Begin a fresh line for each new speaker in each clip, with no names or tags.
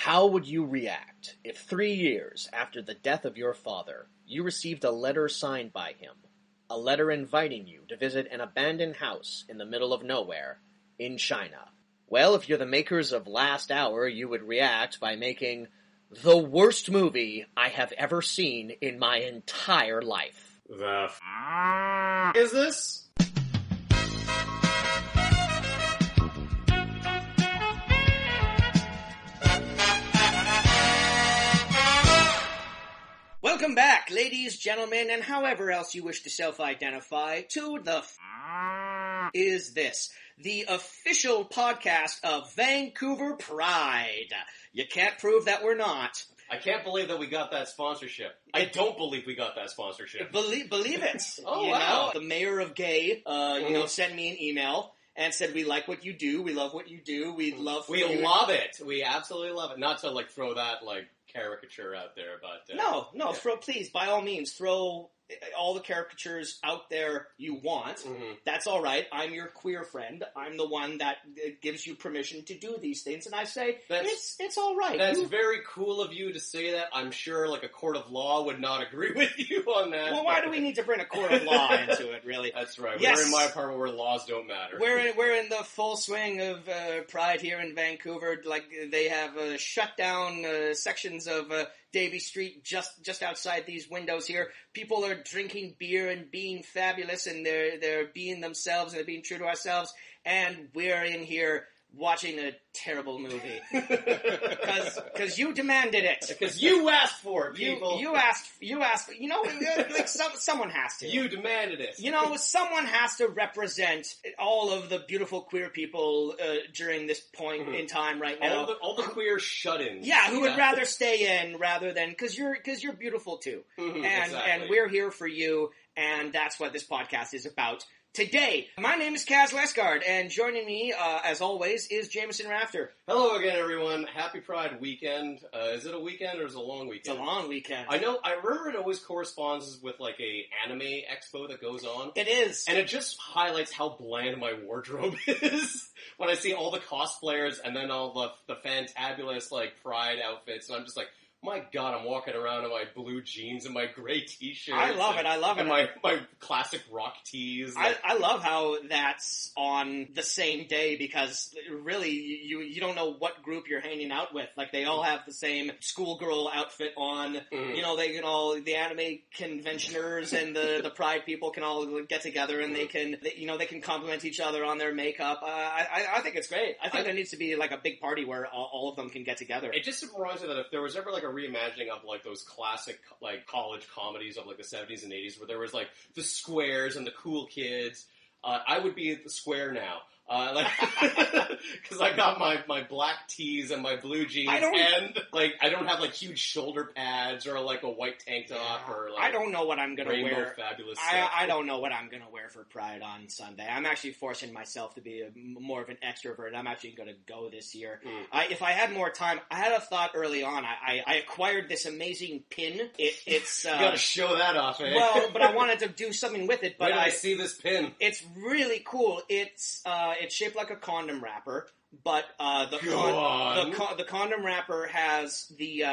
How would you react if 3 years after the death of your father, you received a letter signed by him? A letter inviting you to visit an abandoned house in the middle of nowhere in China. Well, if you're the makers of Last Hour, you would react by making the worst movie I have ever seen in my entire life.
The f*** is this?
Welcome back, ladies, gentlemen, and however else you wish to self-identify, to the is this, the official podcast of Vancouver Pride. You can't prove that we're not.
I can't believe that we got that sponsorship. I don't believe we got that sponsorship.
Believe it.
Oh,
you
wow.
know, the mayor of Gay, sent me an email and said, we like what you do, we love what you do, we love
it. We absolutely love it. Not to, throw that, caricature out there, but...
No, please, by all means, throw all the caricatures out there you want. Mm-hmm. That's all right. I'm your queer friend. I'm the one that gives you permission to do these things, and I say, it's all right.
That's very cool of you to say that. I'm sure, a court of law would not agree with you on that.
Well, why do we need to bring a court of law into it, really?
That's right.
Yes.
We're in my apartment where laws don't matter.
We're in the full swing of Pride here in Vancouver. They have shut down sections of Davie Street just outside these windows here. People are drinking beer and being fabulous, and they're being themselves, and they're being true to ourselves, and we're in here watching a terrible movie. Because you demanded it.
Because you asked for it, people.
You asked, someone has to.
You demanded it.
Someone has to represent all of the beautiful queer people during this point in time right now.
All the queer shut-ins.
Yeah, who would rather stay in rather than, because you're beautiful too.
Mm-hmm,
and we're here for you, and that's what this podcast is about. Today, my name is Kaz Lesgard, and joining me, as always, is Jameson Rafter.
Hello again, everyone. Happy Pride weekend. Is it a weekend or is it a long weekend?
It's a long weekend.
I remember it always corresponds with, a anime expo that goes on.
It is.
And it just highlights how bland my wardrobe is when I see all the cosplayers and then all the fantabulous, Pride outfits, and I'm just like, my God, I'm walking around in my blue jeans and my gray t-shirt.
I love it.
And my classic rock tees.
I love how that's on the same day, because really you don't know what group you're hanging out with. They all have the same schoolgirl outfit on. Mm. They can all, the anime conventioners and the Pride people can all get together and they can compliment each other on their makeup. I think it's great. I think there needs to be a big party where all of them can get together.
It just reminds me that if there was ever a reimagining of those classic college comedies of the 70s and 80s where there was the squares and the cool kids, I would be the square now. Because I got my black tees and my blue jeans, I don't have huge shoulder pads or a white tank top or
I don't know what I'm gonna wear.
Fabulous
I don't know what I'm gonna wear for Pride on Sunday. I'm actually forcing myself to be more of an extrovert. I'm actually gonna go this year. If I had more time, I had a thought early on. I acquired this amazing pin. It's
you gotta show that off, eh?
Well, but I wanted to do something with it. But
I see this pin.
It's really cool. It's shaped like a condom wrapper, but the condom wrapper has the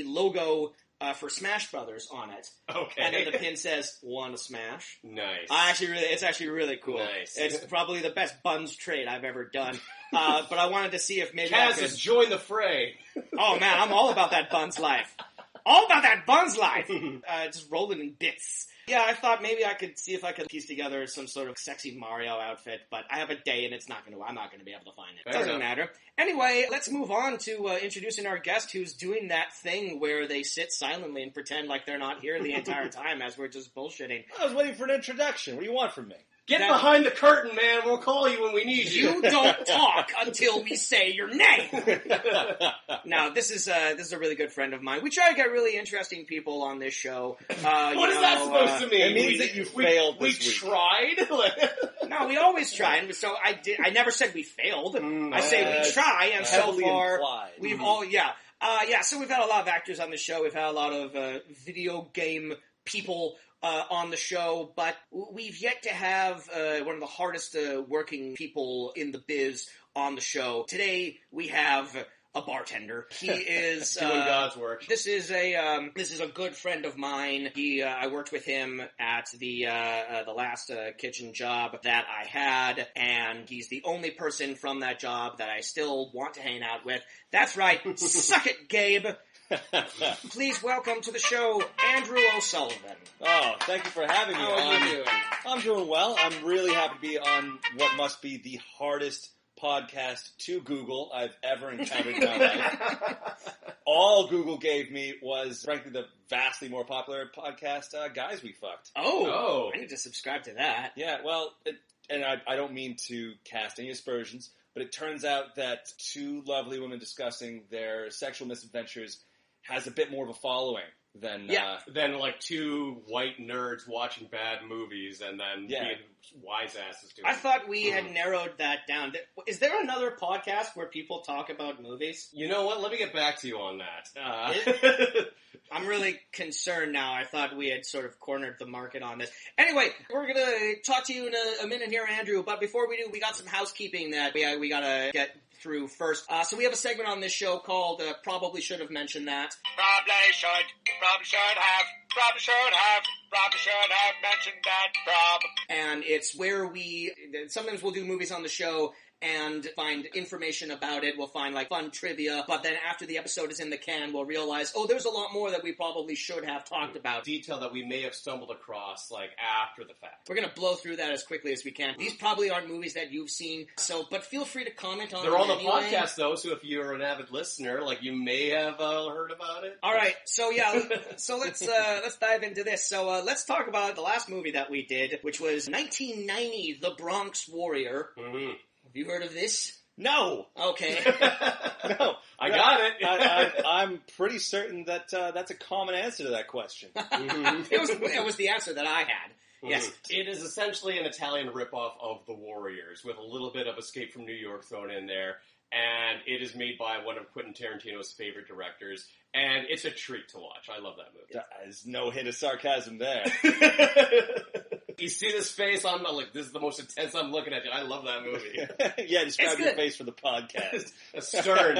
logo for Smash Brothers on it.
Okay.
And then the pin says "Wanna Smash?"
Nice.
It's actually really cool.
Nice.
It's probably the best buns trade I've ever done. But I wanted to see if maybe
Kaz has joined the fray.
Oh man, I'm all about that buns life. All about that buns life. Just rolling in bits. Yeah, I thought maybe I could see if I could piece together some sort of sexy Mario outfit, but I have a day and I'm not going to be able to find it. Doesn't matter. Anyway, let's move on to introducing our guest who's doing that thing where they sit silently and pretend like they're not here the entire time as we're just bullshitting.
I was waiting for an introduction. What do you want from me?
Get behind the curtain, man. We'll call you when we need you.
You don't talk until we say your name. Now, this is a really good friend of mine. We try to get really interesting people on this show.
What is that supposed to mean?
It means that you failed this week.
We tried?
No, we always try. And so I never said we failed. I say we try, and so far
implied.
We've all, so we've had a lot of actors on the show. We've had a lot of video game people on the show, but we've yet to have one of the hardest working people in the biz on the show. Today we have a bartender. He is
doing God's work.
This is a good friend of mine. I worked with him at the last kitchen job that I had, and he's the only person from that job that I still want to hang out with. That's right. Suck it, Gabe. Please welcome to the show, Andrew O'Sullivan.
Oh, thank you for having me.
How are you doing?
I'm doing well. I'm really happy to be on what must be the hardest podcast to Google I've ever encountered in my life. All Google gave me was, frankly, the vastly more popular podcast, Guys We Fucked.
Oh, I need to subscribe to that.
Yeah, well, and I don't mean to cast any aspersions, but it turns out that two lovely women discussing their sexual misadventures has a bit more of a following than
like two white nerds watching bad movies and then being wise asses to it.
I thought we had narrowed that down. Is there another podcast where people talk about movies?
You know what? Let me get back to you on that.
I'm really concerned now. I thought we had sort of cornered the market on this. Anyway, we're going to talk to you in a minute here, Andrew. But before we do, we got some housekeeping that we got to get through first. So we have a segment on this show called Probably Should Have Mentioned That.
Probably should have mentioned that,
And it's where sometimes we'll do movies on the show and find information about it. We'll find, like, fun trivia, but then after the episode is in the can, we'll realize, there's a lot more that we probably should have talked about.
Detail that we may have stumbled across, like, after the fact.
We're gonna blow through that as quickly as we can. These probably aren't movies that you've seen, but feel free to comment on them.
They're on the
anyway.
podcast, though, so if you're an avid listener, like, you may have heard about it.
Alright, so let's dive into this. So, let's talk about the last movie that we did, which was 1990, The Bronx Warrior.
Mm-hmm.
Have you heard of this?
No.
Okay.
No.
I got it.
I'm pretty certain that that's a common answer to that question.
Mm-hmm.
It was the answer that I had. Yes.
It is essentially an Italian ripoff of The Warriors, with a little bit of Escape from New York thrown in there. And it is made by one of Quentin Tarantino's favorite directors. And it's a treat to watch. I love that movie.
There's no hint of sarcasm there.
You see this face, I'm not like, this is the most intense I'm looking at you. I love that movie.
Yeah, describe your face for the podcast.
Stern.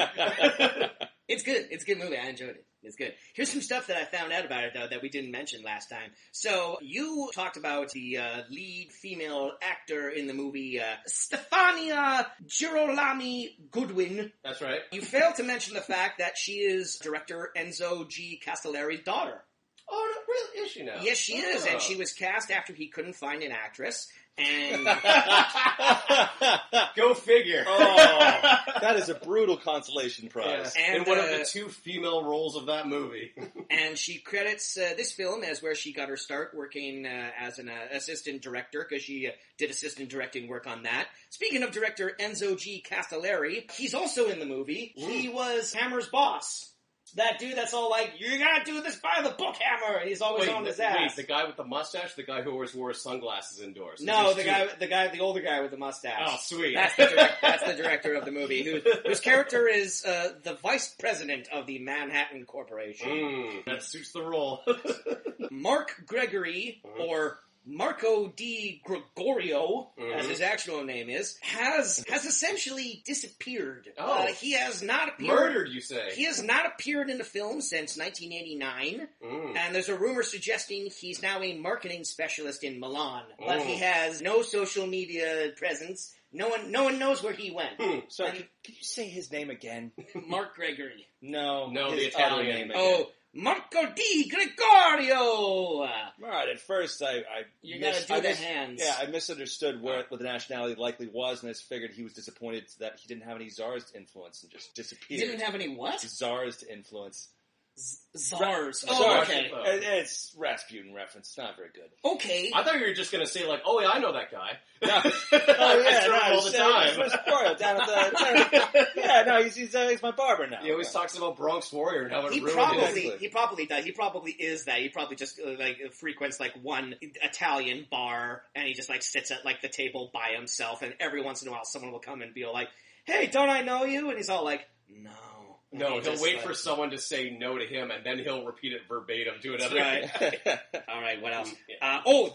It's good. It's a good movie. I enjoyed it. It's good. Here's some stuff that I found out about it, though, that we didn't mention last time. So, you talked about the lead female actor in the movie, Stefania Girolami Goodwin.
That's right.
You failed to mention the fact that she is director Enzo G. Castellari's daughter.
Oh, really? Is she now?
Yes, she is, and she was cast after he couldn't find an actress. And
go figure.
Oh, that is a brutal consolation prize.
Yeah. And one of the two female roles of that movie.
And she credits this film as where she got her start working as an assistant director, because she did assistant directing work on that. Speaking of director Enzo G. Castellari, he's also in the movie. Ooh. He was Hammer's boss. That dude that's all like, you gotta do this by the book, Hammer! And he's always on his ass.
Wait, the guy with the mustache? The guy who always wore his sunglasses indoors?
No, the older guy with the mustache.
Oh, sweet.
That's the director of the movie, whose character is the vice president of the Manhattan Corporation.
That suits the role.
Mark Gregory, or Marco Di Gregorio, as his actual name is, has essentially disappeared.
Oh.
He has not appeared...
Murdered, you say?
He has not appeared in a film since 1989, and there's a rumor suggesting he's now a marketing specialist in Milan, but he has no social media presence. No one knows where he went.
Sorry, could you say his name again?
Mark Gregory.
No,
the Italian name again.
Oh, Marco Di Gregorio!
Alright, at first
You gotta do the hands.
Yeah, I misunderstood what the nationality likely was, and I just figured he was disappointed that he didn't have any czars to influence and just disappeared.
He didn't have any what?
Czars to influence.
Czars.
Oh,
okay.
It's Rasputin reference. It's not very good.
Okay.
I thought you were just going to say, like, oh, yeah, I know that guy.
No.
All the time.
He's my barber now.
He always talks about Bronx Warrior and how it
He probably does. He probably is that. He probably just frequents like one Italian bar, and he just like sits at like the table by himself, and every once in a while someone will come and be like, "Hey, don't I know you?" And he's all like, "No."
No, he'll wait for someone to say no to him, and then he'll repeat it verbatim to another.
Right. All right. What else?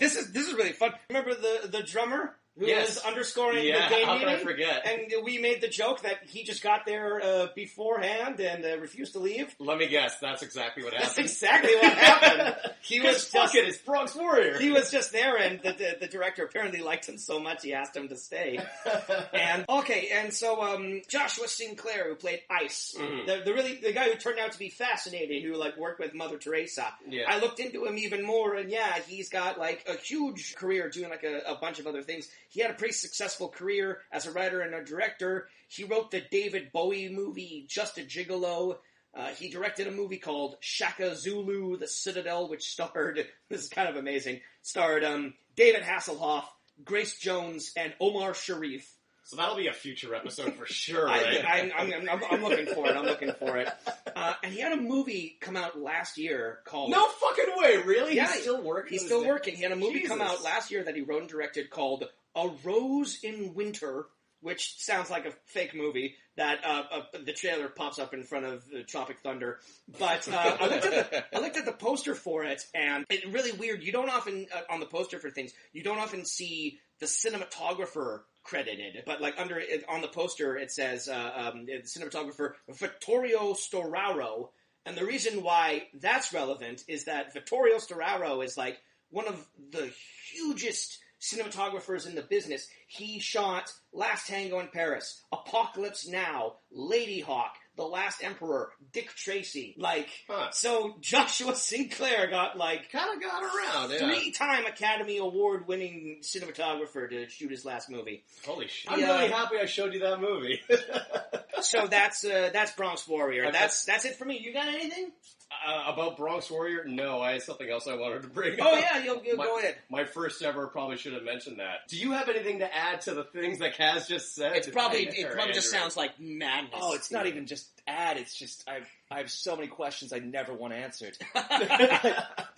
This is really fun. Remember the drummer? who
Yes.
was underscoring the
Yeah,
game
how can I
meeting.
forget?
And we made the joke that he just got there beforehand and refused to leave.
Let me guess, that's exactly what
That's
happened.
exactly what happened. He was
fuck
just,
it, it's Bronx Warrior.
he was just there, and the director apparently liked him so much he asked him to stay. And so Joshua Sinclair, who played Ice, the guy who turned out to be fascinating, who like worked with Mother Teresa.
Yeah.
I looked into him even more, and yeah, he's got like a huge career doing like a bunch of other things. He had a pretty successful career as a writer and a director. He wrote the David Bowie movie Just a Gigolo. He directed a movie called Shaka Zulu, The Citadel, which starred, this is kind of amazing, starred David Hasselhoff, Grace Jones, and Omar Sharif.
So that'll be a future episode for sure, right?
I'm looking for it. I'm looking for it. And he had a movie come out last year called...
No fucking way, really?
Yeah,
He's still working?
He's still working. He had a movie
Jesus.
come out last year that he wrote and directed called A Rose in Winter, which sounds like a fake movie that the trailer pops up in front of Tropic Thunder. But I looked at the poster for it, and it's really weird. You don't often, on the poster for things, you don't often see the cinematographer credited, but like on the poster it says cinematographer Vittorio Storaro, and the reason why that's relevant is that Vittorio Storaro is like one of the hugest cinematographers in the business. He shot Last Tango in Paris, Apocalypse Now, Lady Hawk, The Last Emperor, Dick Tracy. So Joshua Sinclair got
Kind of got around, yeah.
3-time Academy Award winning cinematographer to shoot his last movie.
Holy shit. I'm really happy I showed you that movie.
So that's Bronx Warrior. That's it for me. You got anything?
About Bronx Warrior? No, I had something else I wanted to bring up.
Oh yeah, you'll go ahead.
My first ever, probably should have mentioned that. Do you have anything to add to the things that Kaz just said?
It probably just sounds like madness.
Oh, it's not even just ad. It's just I have so many questions I never want answered.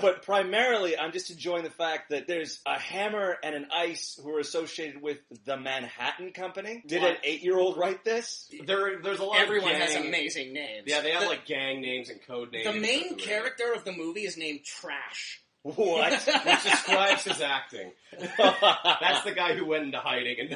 But primarily, I'm just enjoying the fact that there's a hammer and an ice who are associated with the Manhattan Company. Did an 8-year-old write this?
There's a lot
Everyone
of
has amazing names.
Yeah, they have like gang names and code names.
The main character of the movie is named Trash.
What?
Which describes his acting. That's the guy who went into hiding and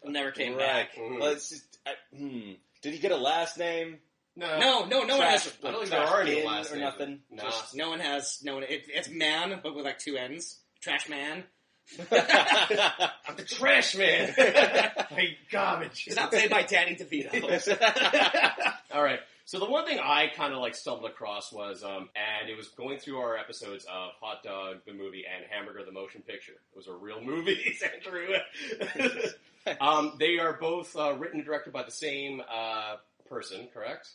never
came
right.
back.
Well, it's just, Did he get a last name?
No one has.
I don't think there are any last
or
names.
nothing.
Nah.
Just, no one has. It's man, but with like 2 N's. Trash man.
I'm the trash man. I hate garbage.
It's not played by Danny DeVito.
All right. So the one thing I kind of like stumbled across was, and it was going through our episodes of Hot Dog the movie and Hamburger the motion picture. Those are real movies, Andrew. They are both written and directed by the same person, correct?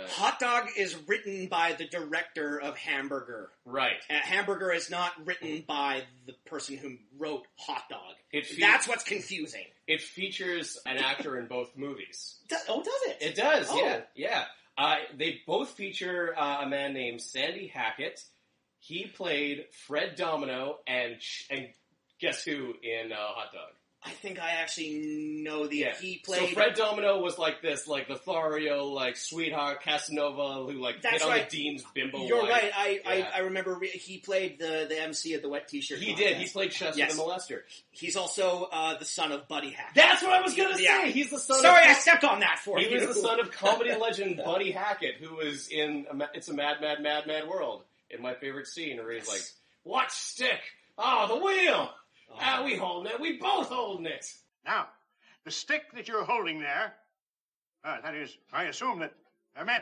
Hot Dog is written by the director of Hamburger.
Right.
Hamburger is not written by the person who wrote Hot Dog. That's what's confusing.
It features an actor in both movies.
Does it?
It does,
Oh.
yeah. They both feature a man named Sandy Hackett. He played Fred Domino and guess who in Hot Dog?
I think I actually know he played...
So Fred Domino was like this, like Lothario, like sweetheart Casanova who like hit on the dean's bimbo
You're
wife.
right. I remember he played the MC of the Wet T-shirt
He
contest.
did. He played Chester the Molester.
He's also the son of Buddy Hackett.
That's what I was going to say. He's the son
Sorry,
of...
I stepped on that for you.
He was the son of comedy legend Buddy Hackett, who was in It's a Mad, Mad, Mad, Mad World. In my favorite scene, where he's like, "What stick? Oh, the wheel! We holding it. We both holding it."
Now, the stick that you're holding there, that is, I assume that they're men.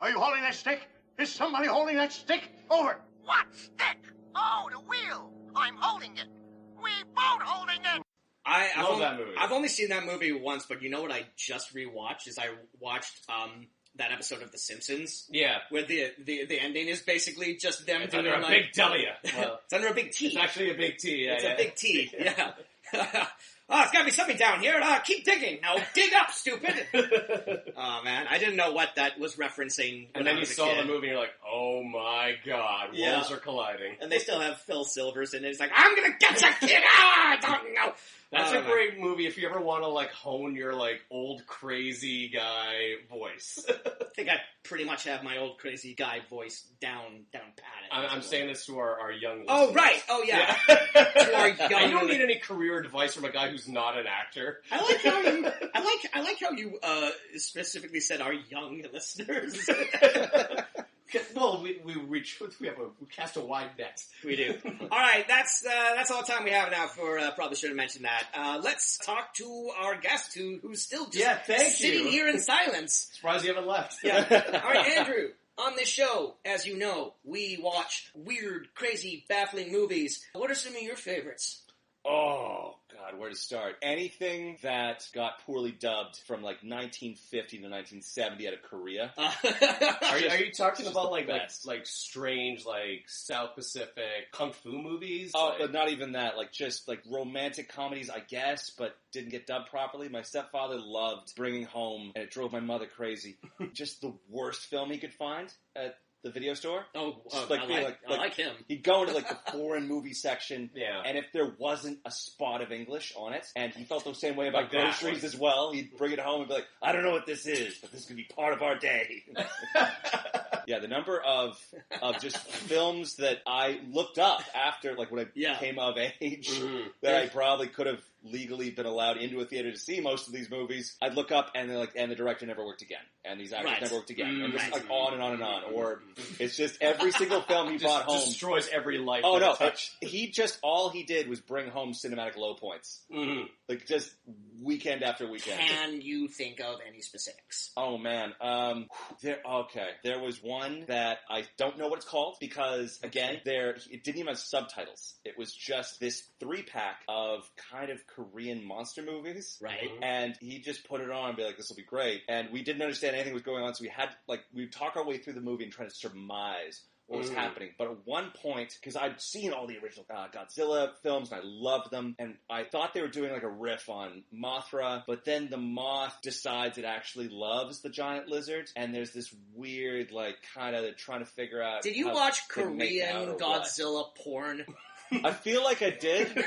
Are you holding that stick? Is somebody holding that stick? Over.
What stick? Oh, the wheel. I'm holding it. We both holding it.
That movie.
I've only seen that movie once, but you know what I just rewatched? Is I watched that episode of The Simpsons.
Yeah.
Where the ending is basically just them
It's
doing
under a
like...
big W. Well,
it's under a big T.
It's actually a big T, yeah.
It's a big T, yeah. Oh, it's gotta be something down here. Keep digging. Now dig up, stupid. Oh, man. I didn't know what that was referencing.
And then you saw the movie and you're like, oh my god, worlds are colliding.
And they still have Phil Silvers in it. He's like, I'm gonna get you, kid! I don't know.
That's a great movie if you ever want to like hone your like old crazy guy voice.
I think I pretty much have my old crazy guy voice down pat
I'm saying this to our young listeners.
Oh, right. Oh, yeah. To our young
I don't need any career advice from a guy who's not an actor.
I like how you specifically said our young listeners.
Well, we cast a wide net.
We do. All right, that's all the time we have now for probably should have mentioned that. Let's talk to our guest who's still just sitting here in silence.
Surprised you haven't left.
Yeah. All right, Andrew. On this show, as you know, we watch weird, crazy, baffling movies. What are some of your favorites?
Oh, God, where to start? Anything that got poorly dubbed from, 1950 to 1970 out of Korea.
Are you talking about, like strange, South Pacific Kung Fu movies?
Oh, but not even that. Just romantic comedies, I guess, but didn't get dubbed properly. My stepfather loved Bringing Home, and it drove my mother crazy. Just the worst film he could find at the video store.
I like him.
He'd go into the foreign movie section,
yeah.
And if there wasn't a spot of English on it, and he felt the same way about groceries as well, he'd bring it home and be like, I don't know what this is, but this is going to be part of our day. Yeah, the number of just films that I looked up after, when I came of age, that I probably could have legally been allowed into a theater to see most of these movies, I'd look up and they're and the director never worked again, and these actors never worked again, and just on and on and on. Or it's just every single film he brought home
destroys every life.
Oh no, all he did was bring home cinematic low points, just weekend after weekend.
Can you think of any specifics?
Oh man, there was one that I don't know what it's called because again, it didn't even have subtitles. It was just this 3-pack of kind of Korean monster movies,
right?
And he just put it on and be like, "This will be great." And we didn't understand anything was going on, so we had we'd talk our way through the movie and try to surmise what was happening. But at one point, because I'd seen all the original Godzilla films and I loved them, and I thought they were doing a riff on Mothra, but then the moth decides it actually loves the giant lizard, and there's this weird kind of trying to figure out.
Did you watch Korean Godzilla porn?
I feel like I did.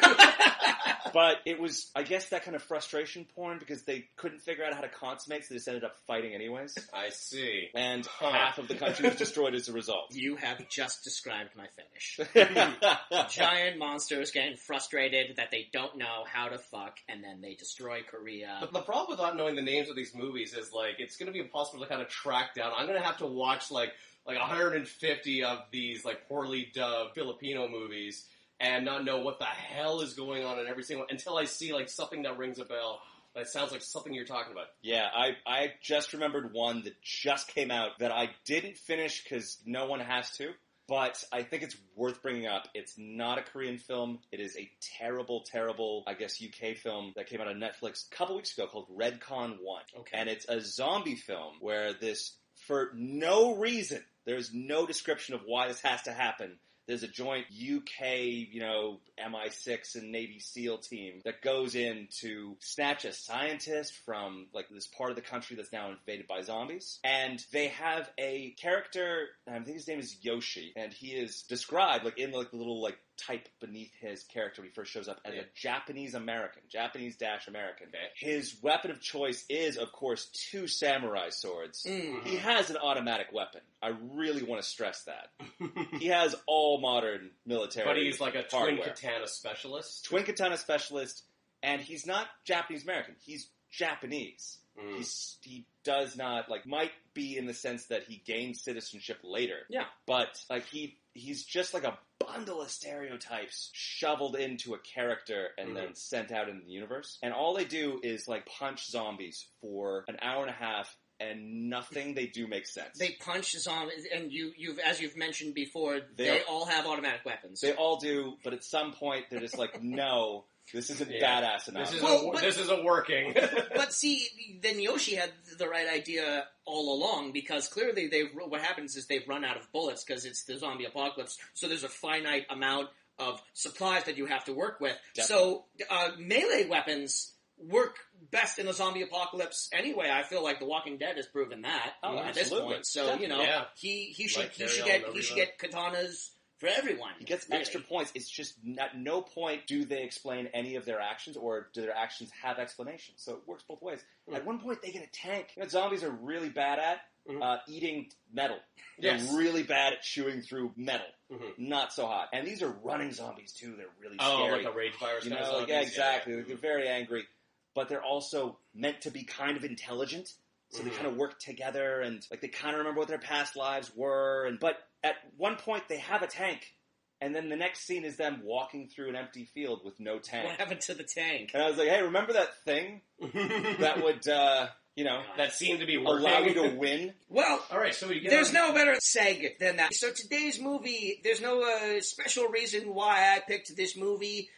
But it was, I guess, that kind of frustration porn because they couldn't figure out how to consummate, so they just ended up fighting anyways.
I see.
And half of the country was destroyed as a result.
You have just described my finish. Giant monsters getting frustrated that they don't know how to fuck, and then they destroy Korea.
But the problem with not knowing the names of these movies is, it's going to be impossible to kind of track down. I'm going to have to watch, 150 of these, poorly dubbed Filipino movies and not know what the hell is going on in every single until I see something that rings a bell. That sounds like something you're talking about.
Yeah, I just remembered one that just came out that I didn't finish because no one has to, but I think it's worth bringing up. It's not a Korean film. It is a terrible, terrible, I guess, UK film that came out on Netflix a couple weeks ago called Redcon 1. Okay. And it's a zombie film where for no reason, there's no description of why this has to happen. There's a joint UK, MI6 and Navy SEAL team that goes in to snatch a scientist from, this part of the country that's now invaded by zombies. And they have a character, I think his name is Yoshi, and he is described, in the little, type beneath his character when he first shows up as a Japanese-American. Okay. His weapon of choice is, of course, 2 samurai swords. Mm-hmm. He has an automatic weapon. I really want to stress that. He has all modern military
But he's a
hardware.
twin katana specialist?
Twin katana specialist, and he's not Japanese-American. He's Japanese. He does not, might be in the sense that he gained citizenship later.
Yeah.
But, he's just a bundle of stereotypes shoveled into a character and then sent out into the universe. And all they do is, punch zombies for an hour and a half, and nothing they do makes sense.
They punch zombies, and as you've mentioned before, they all have automatic weapons.
They all do, but at some point, they're just no... This isn't badass enough.
This isn't working.
But see, then Yoshi had the right idea all along, because clearly what happens is they've run out of bullets because it's the zombie apocalypse, so there's a finite amount of supplies that you have to work with. Definitely. So melee weapons work best in a zombie apocalypse anyway. I feel like The Walking Dead has proven that at this point. So, he should get katanas for everyone.
He gets extra points. It's just at no point do they explain any of their actions, or do their actions have explanations. So it works both ways. At one point, they get a tank. Zombies are really bad at eating metal.
Yes.
They're really bad at chewing through metal.
Mm-hmm.
Not so hot. And these are running zombies, too. They're really
Oh,
scary.
like the rage virus
You
kind of
know,
zombies?
yeah, exactly.
Yeah.
They're very angry. But they're also meant to be kind of intelligent. So they kind of work together, and like they kind of remember what their past lives were. But at one point, they have a tank. And then the next scene is them walking through an empty field with no tank.
What happened to the tank?
And I was like, hey, remember that thing that would,
that seemed to be working.
allow you to win?
Well,
All right, so we get
there's no better seg than that. So today's movie, there's no special reason why I picked this movie.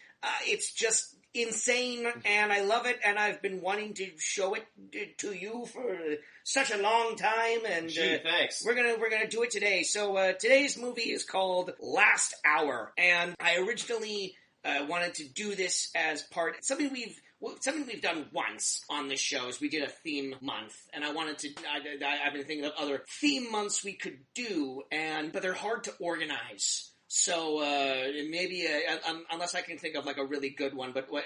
It's just insane, and I love it, and I've been wanting to show it to you for such a long time, and
Gee, thanks.
we're gonna do it today. So today's movie is called Last Hour, and I originally wanted to do this as part something we've done once on this show. Is we did a theme month, and I've been thinking of other theme months we could do, but they're hard to organize. So maybe unless I can think of like a really good one, but what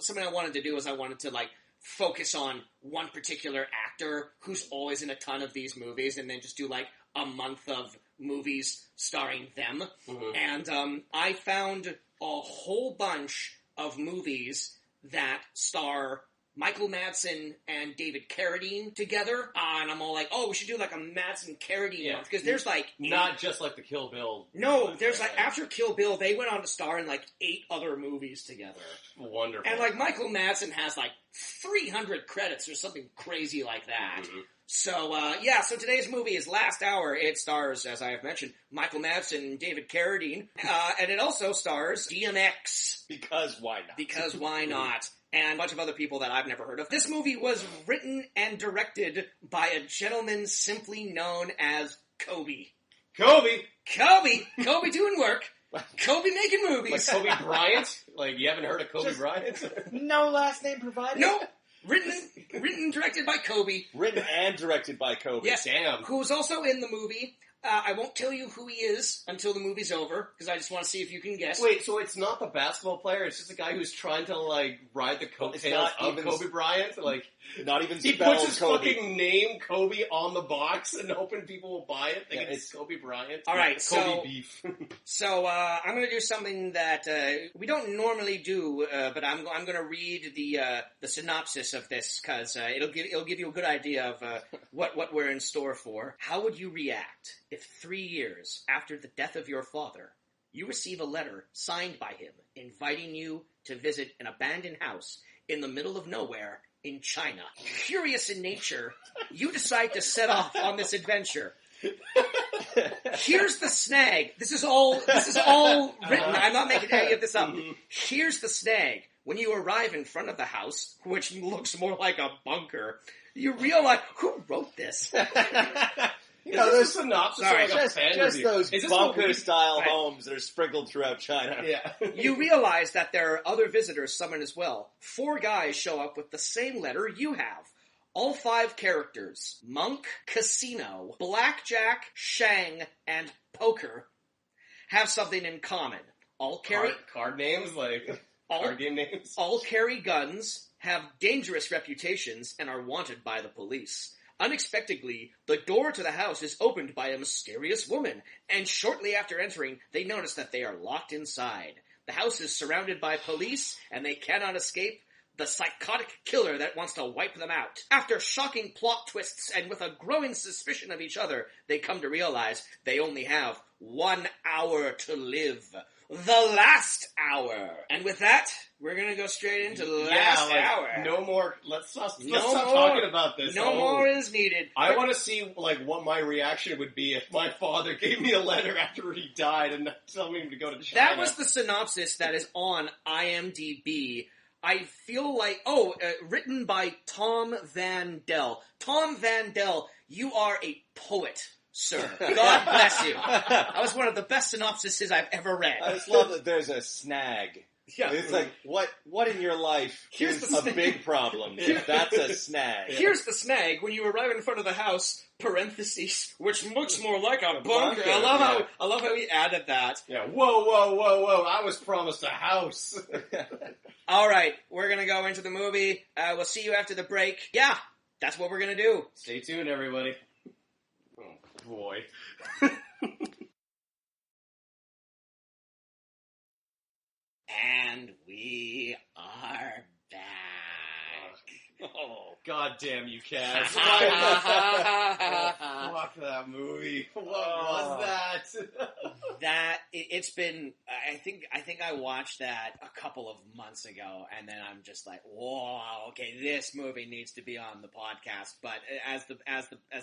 something I wanted to do is I wanted to like focus on one particular actor who's always in a ton of these movies, and then just do like a month of movies starring them. Mm-hmm. And I found a whole bunch of movies that star Michael Madsen and David Carradine together, and I'm all like, oh, we should do like a Madsen Carradine month, because there's like
not just like the Kill Bill.
No, there's like after Kill Bill, they went on to star in like 8 other movies together.
Wonderful.
And like Michael Madsen has like 300 credits or something crazy like that. Mm-hmm. So so today's movie is Last Hour. It stars, as I have mentioned, Michael Madsen and David Carradine, and it also stars DMX.
Because why not?
Because why not? And a bunch of other people that I've never heard of. This movie was written and directed by a gentleman simply known as Kobe.
Kobe
doing work. Kobe making movies.
Like Kobe Bryant? Like, you haven't heard of Kobe Bryant?
No last name provided?
No. Written and directed by Kobe.
Written and directed by Kobe.
Yes.
Damn.
Who's also in the movie. I won't tell you who he is until the movie's over, because I just want to see if you can guess.
Wait, so it's not the basketball player, it's just a guy who's trying to, like, ride the coattails of Kobe Bryant? Like,
not even
he
spelled
puts his
Kobe.
fucking name, Kobe, on the box and hoping people will buy it, thinking it's Kobe Bryant.
All right,
Kobe beef.
So I'm going to do something that we don't normally do, but I'm going to read the synopsis of this, because it'll give you a good idea of what we're in store for. How would you react if 3 years after the death of your father, you receive a letter signed by him inviting you to visit an abandoned house in the middle of nowhere in China? Curious in nature, you decide to set off on this adventure. Here's the snag. This is all written. I'm not making any of this up. Here's the snag. When you arrive in front of the house, which looks more like a bunker, you realize, who wrote this?
You know,
there's a synopsis.
Just those bunker-style homes that are sprinkled throughout China.
Yeah.
You realize that there are other visitors summoned as well. 4 guys show up with the same letter you have. All 5 characters, Monk, Casino, Blackjack, Shang, and Poker, have something in common. All carry...
Card names? Like, card game names?
All carry guns, have dangerous reputations, and are wanted by the police. Unexpectedly, the door to the house is opened by a mysterious woman, and shortly after entering, they notice that they are locked inside. The house is surrounded by police, and they cannot escape the psychotic killer that wants to wipe them out. After shocking plot twists and with a growing suspicion of each other, they come to realize they only have 1 hour to live. The Last Hour. And with that, we're gonna go straight into the Last Hour.
No more. Let's stop talking about this.
No more is needed.
I want to see like what my reaction would be if my father gave me a letter after he died and told me to go to China.
That was the synopsis that is on IMDb. I feel like, written by Tom Van Dell. Tom Van Dell, you are a poet, sir. God bless you. That was one of the best synopsises I've ever read.
I just love that there's a snag.
Yeah.
It's like, what in your life
Here's
is
the
a
snag.
big problem? That's a snag.
Here's the snag. When you arrive in front of the house, parentheses, which looks more like a bunker. I love how he added that.
Yeah. Whoa. I was promised a house.
All right. We're going to go into the movie. We'll see you after the break. Yeah. That's what we're going to do.
Stay tuned, everybody. Oh, boy.
And we are back.
Oh, God damn you, Kaz. Fuck that movie. What was that?
It's been. I think I watched that a couple of months ago, and then I'm just like, whoa, okay, this movie needs to be on the podcast. But as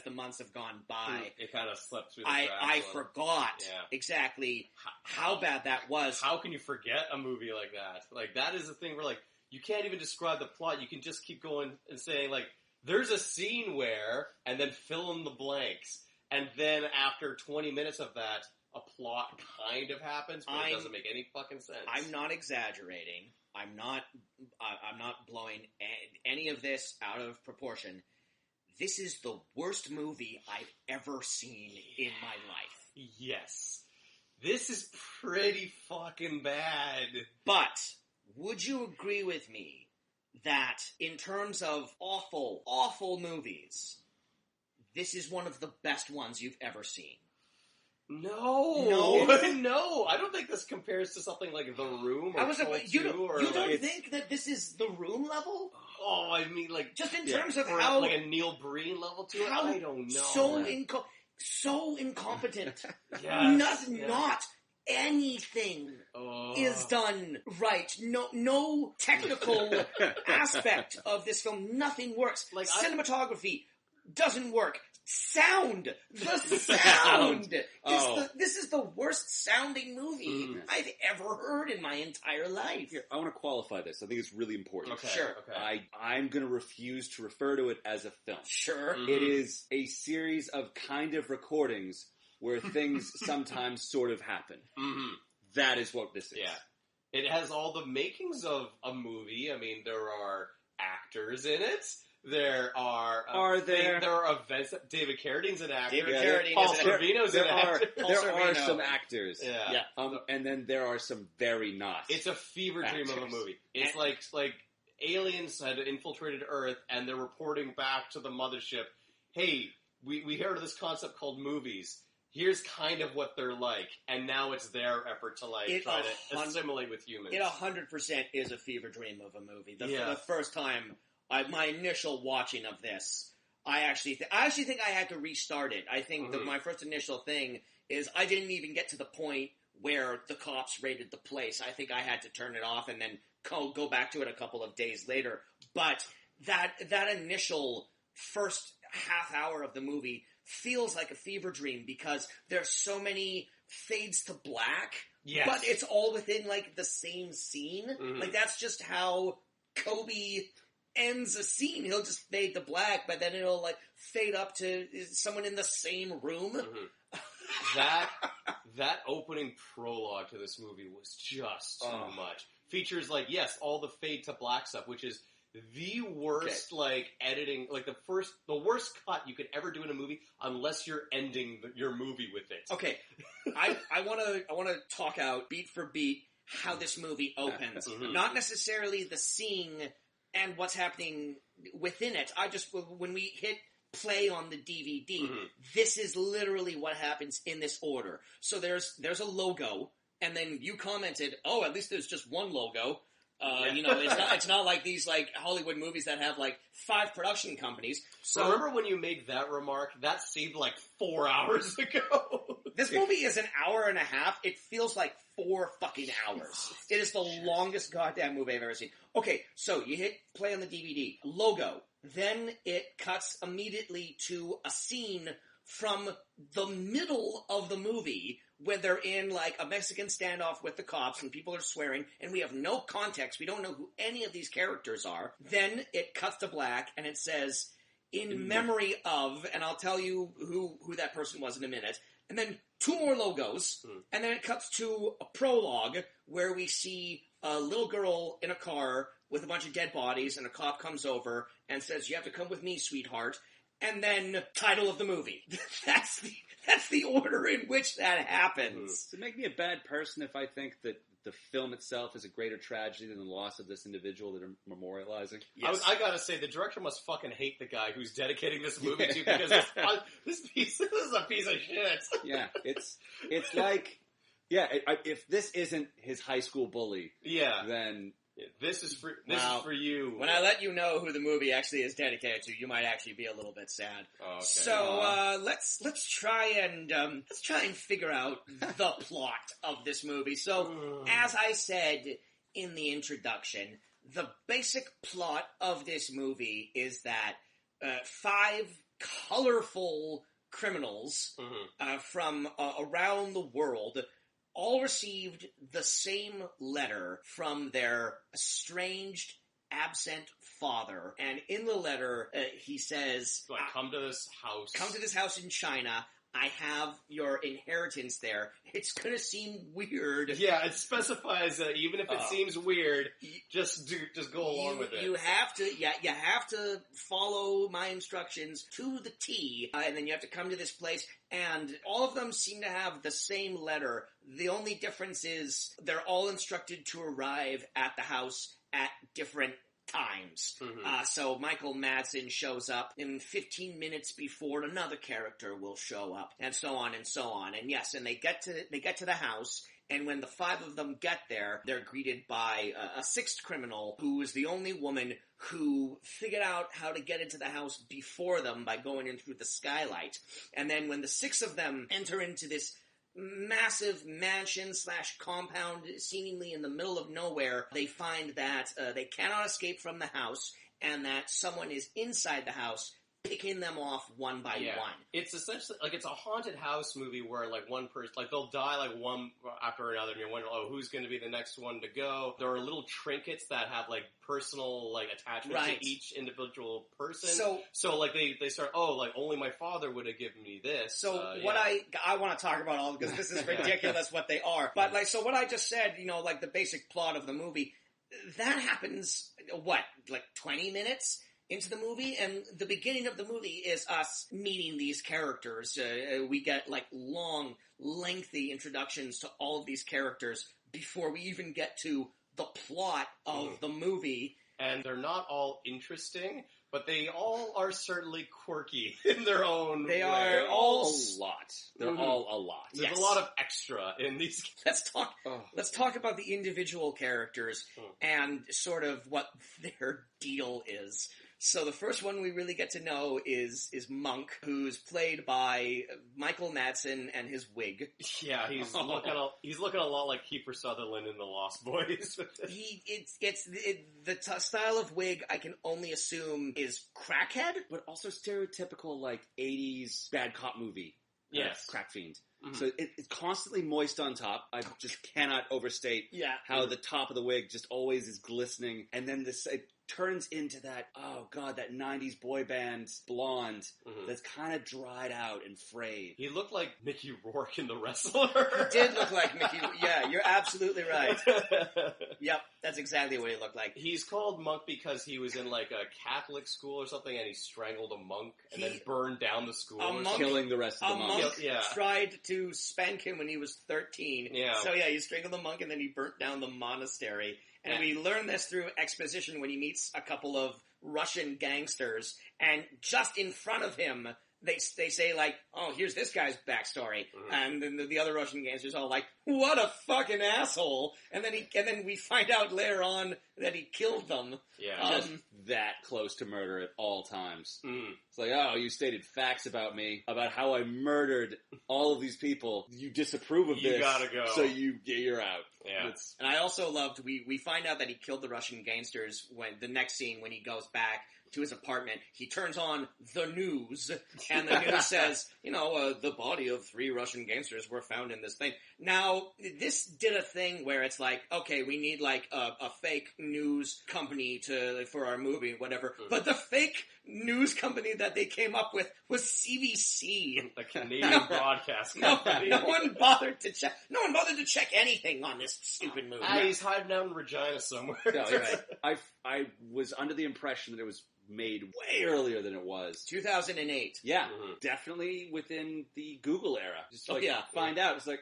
the months have gone by,
it kind of slipped through the cracks.
I forgot exactly how bad that was.
How can you forget a movie like that? Like, that is the thing where, like, you can't even describe the plot. You can just keep going and saying, like, there's a scene where, and then fill in the blanks. And then after 20 minutes of that, a plot kind of happens, but it doesn't make any fucking sense.
I'm not exaggerating. I'm not blowing any of this out of proportion. This is the worst movie I've ever seen in my life.
Yes. This is pretty fucking bad.
But would you agree with me that in terms of awful, awful movies, this is one of the best ones you've ever seen?
No. I don't think this compares to something like The Room or
you don't think that this is The Room level?
Oh, I mean, like,
just in terms of how,
like a Neil Breen level to it. I don't know.
So incompetent.
Yes.
Not anything is done right. No technical aspect of this film. Nothing works.
Like,
cinematography doesn't work. Sound! The sound! This is the worst sounding movie I've ever heard in my entire life.
Here, I want to qualify this. I think it's really important.
Okay,
sure.
Okay.
I'm going to refuse to refer to it as a film.
Sure.
It is a series of kind of recordings where things sometimes sort of happen. That is what this is.
Yeah. It has all the makings of a movie. I mean, there are actors in it. There are there are events. David Carradine's an actor. Paul Sorvino's an actor.
There are some actors.
Yeah.
And then there are some very not.
It's a fever dream of a movie. It's like aliens had infiltrated Earth and they're reporting back to the mothership, hey, we heard of this concept called movies. Here's kind of what they're like, and now it's their effort to try to assimilate with humans.
It 100% is a fever dream of a movie. The first time, my initial watching of this, I actually think I had to restart it. I think that my first initial thing is I didn't even get to the point where the cops raided the place. I think I had to turn it off and then go back to it a couple of days later. But that initial first half hour of the movie feels like a fever dream because there's so many fades to black, but it's all within like the same scene. Like that's just how Kobe ends a scene. He'll just fade to black, but then it'll like fade up to someone in the same room.
That opening prologue to this movie was just too much. Features like all the fade to black stuff, which is the worst editing, like the worst cut you could ever do in a movie, unless you're ending your movie with it.
Okay, I want to talk out beat for beat how this movie opens, not necessarily the scene and what's happening within it. When we hit play on the DVD, this is literally what happens in this order. So there's a logo, and then you commented, "Oh, at least there's just one logo." It's not like these like Hollywood movies that have like 5 production companies. So
remember when you made that remark? That seemed like 4 hours ago.
This movie is an hour and a half. It feels like 4 fucking hours. It is the longest goddamn movie I've ever seen. Okay, so you hit play on the DVD. Logo. Then it cuts immediately to a scene from the middle of the movie when they're in like a Mexican standoff with the cops and people are swearing and we have no context. We don't know who any of these characters are. Then it cuts to black and it says, in memory of, and I'll tell you who that person was in a minute. And then 2 more logos, and then it cuts to a prologue where we see a little girl in a car with a bunch of dead bodies, and a cop comes over and says, "You have to come with me, sweetheart." And then title of the movie. That's the order in which that happens.
Does it make me a bad person if I think that the film itself is a greater tragedy than the loss of this individual that are memorializing?
Yes. I gotta say, the director must fucking hate the guy who's dedicating this movie to, because this is a piece of shit.
Yeah, it's like, if this isn't his high school bully, then...
This is for you.
When I let you know who the movie actually is dedicated to, you might actually be a little bit sad.
Oh, okay.
So let's try and figure out the plot of this movie. So as I said in the introduction, the basic plot of this movie is that 5 colorful criminals from around the world all received the same letter from their estranged, absent father. And in the letter, he says...
come to this house.
Come to this house in China. I have your inheritance there. It's gonna seem weird.
Yeah, it specifies that even if it seems weird, just go along with it.
You have to follow my instructions to the T, and then you have to come to this place, and all of them seem to have the same letter. The only difference is they're all instructed to arrive at the house at different times. So Michael Madsen shows up in 15 minutes before another character will show up, and so on and so on. And yes, and they get to the house, and when the 5 of them get there, they're greeted by a 6th criminal who is the only woman who figured out how to get into the house before them by going in through the skylight. And then when the 6 of them enter into this massive mansion/compound seemingly in the middle of nowhere, they find that they cannot escape from the house, and that someone is inside the house picking them off one by one.
It's essentially like it's a haunted house movie where like one person, like they'll die like one after another, and you're wondering, who's going to be the next one to go? There are little trinkets that have like personal like attachments to each individual person. So like they start, like only my father would have given me this.
So what I want to talk about all, because this is ridiculous what they are. But like, so what I just said, like the basic plot of the movie, that happens, like 20 minutes into the movie, and the beginning of the movie is us meeting these characters. We get like long, lengthy introductions to all of these characters before we even get to the plot of the movie.
And they're not all interesting, but they all are certainly quirky in their own way.
They are all
a lot. They're all a lot.
There's a lot of extra in these.
Let's talk about the individual characters and sort of what their deal is. So the first one we really get to know is Monk, who's played by Michael Madsen and his wig.
Yeah, he's looking a lot like Kiefer Sutherland in The Lost Boys.
The style of wig I can only assume is crackhead,
but also stereotypical like 80s bad cop movie.
Yes,
crack fiend. So it's constantly moist on top. I just cannot overstate how the top of the wig just always is glistening, and then it turns into that, that 90s boy band blonde that's kind of dried out and frayed.
He looked like Mickey Rourke in The Wrestler.
He did look like Mickey. Yeah, you're absolutely right. Yep, that's exactly what he looked like.
He's called Monk because he was in like a Catholic school or something, and he strangled a monk and then burned down the school,
killing the rest of the monks.
A monk tried to spank him when he was 13.
Yeah.
So he strangled the monk and then he burnt down the monastery. And we learn this through exposition when he meets a couple of Russian gangsters, and just in front of him, they say like, here's this guy's backstory. And then the other Russian gangsters all like, what a fucking asshole. And then we find out later on that he killed them.
Yeah.
Just that close to murder at all times. It's like, you stated facts about me, about how I murdered all of these people. You disapprove of this.
You gotta go.
So you're out.
Yeah.
And I also loved, we find out that he killed the Russian gangsters when the next scene, when he goes back to his apartment, he turns on the news, and the news says, the body of 3 Russian gangsters were found in this thing. Now, this did a thing where it's like, okay, we need like a fake news company for our movie, whatever, but the fake news company that they came up with was CBC.
The Canadian broadcast company.
No one bothered to check. No one bothered to check anything on this stupid movie.
He's hiding out in Regina somewhere.
No, you're right. I was under the impression that it was made way earlier than it was.
2008.
Yeah, definitely within the Google era. Just to find out. It's like,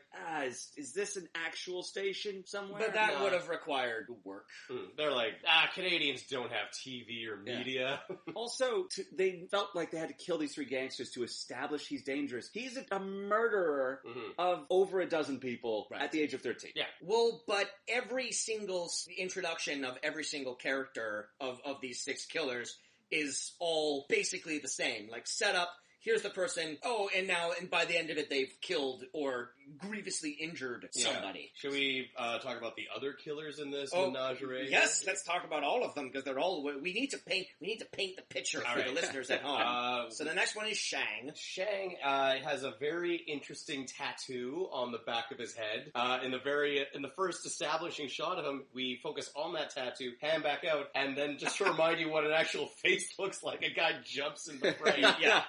is this an actual station somewhere?
But that would have required work.
They're like, Canadians don't have TV or media.
Also, they felt like they had to kill these three gangsters to establish he's dangerous. He's a murderer of over a dozen people at the age of 13.
Yeah.
Well, but every single introduction of every single character of these six killers is all basically the same. Like, set up, here's the person, and by the end of it, they've killed or grievously injured somebody.
Should we talk about the other killers in this menagerie?
Yes, let's talk about all of them, because they're all, we need to paint the picture for the listeners at home. So the next one is Shang.
Shang has a very interesting tattoo on the back of his head. In the first establishing shot of him, we focus on that tattoo, hand back out, and then just to remind you what an actual face looks like, a guy jumps in the frame.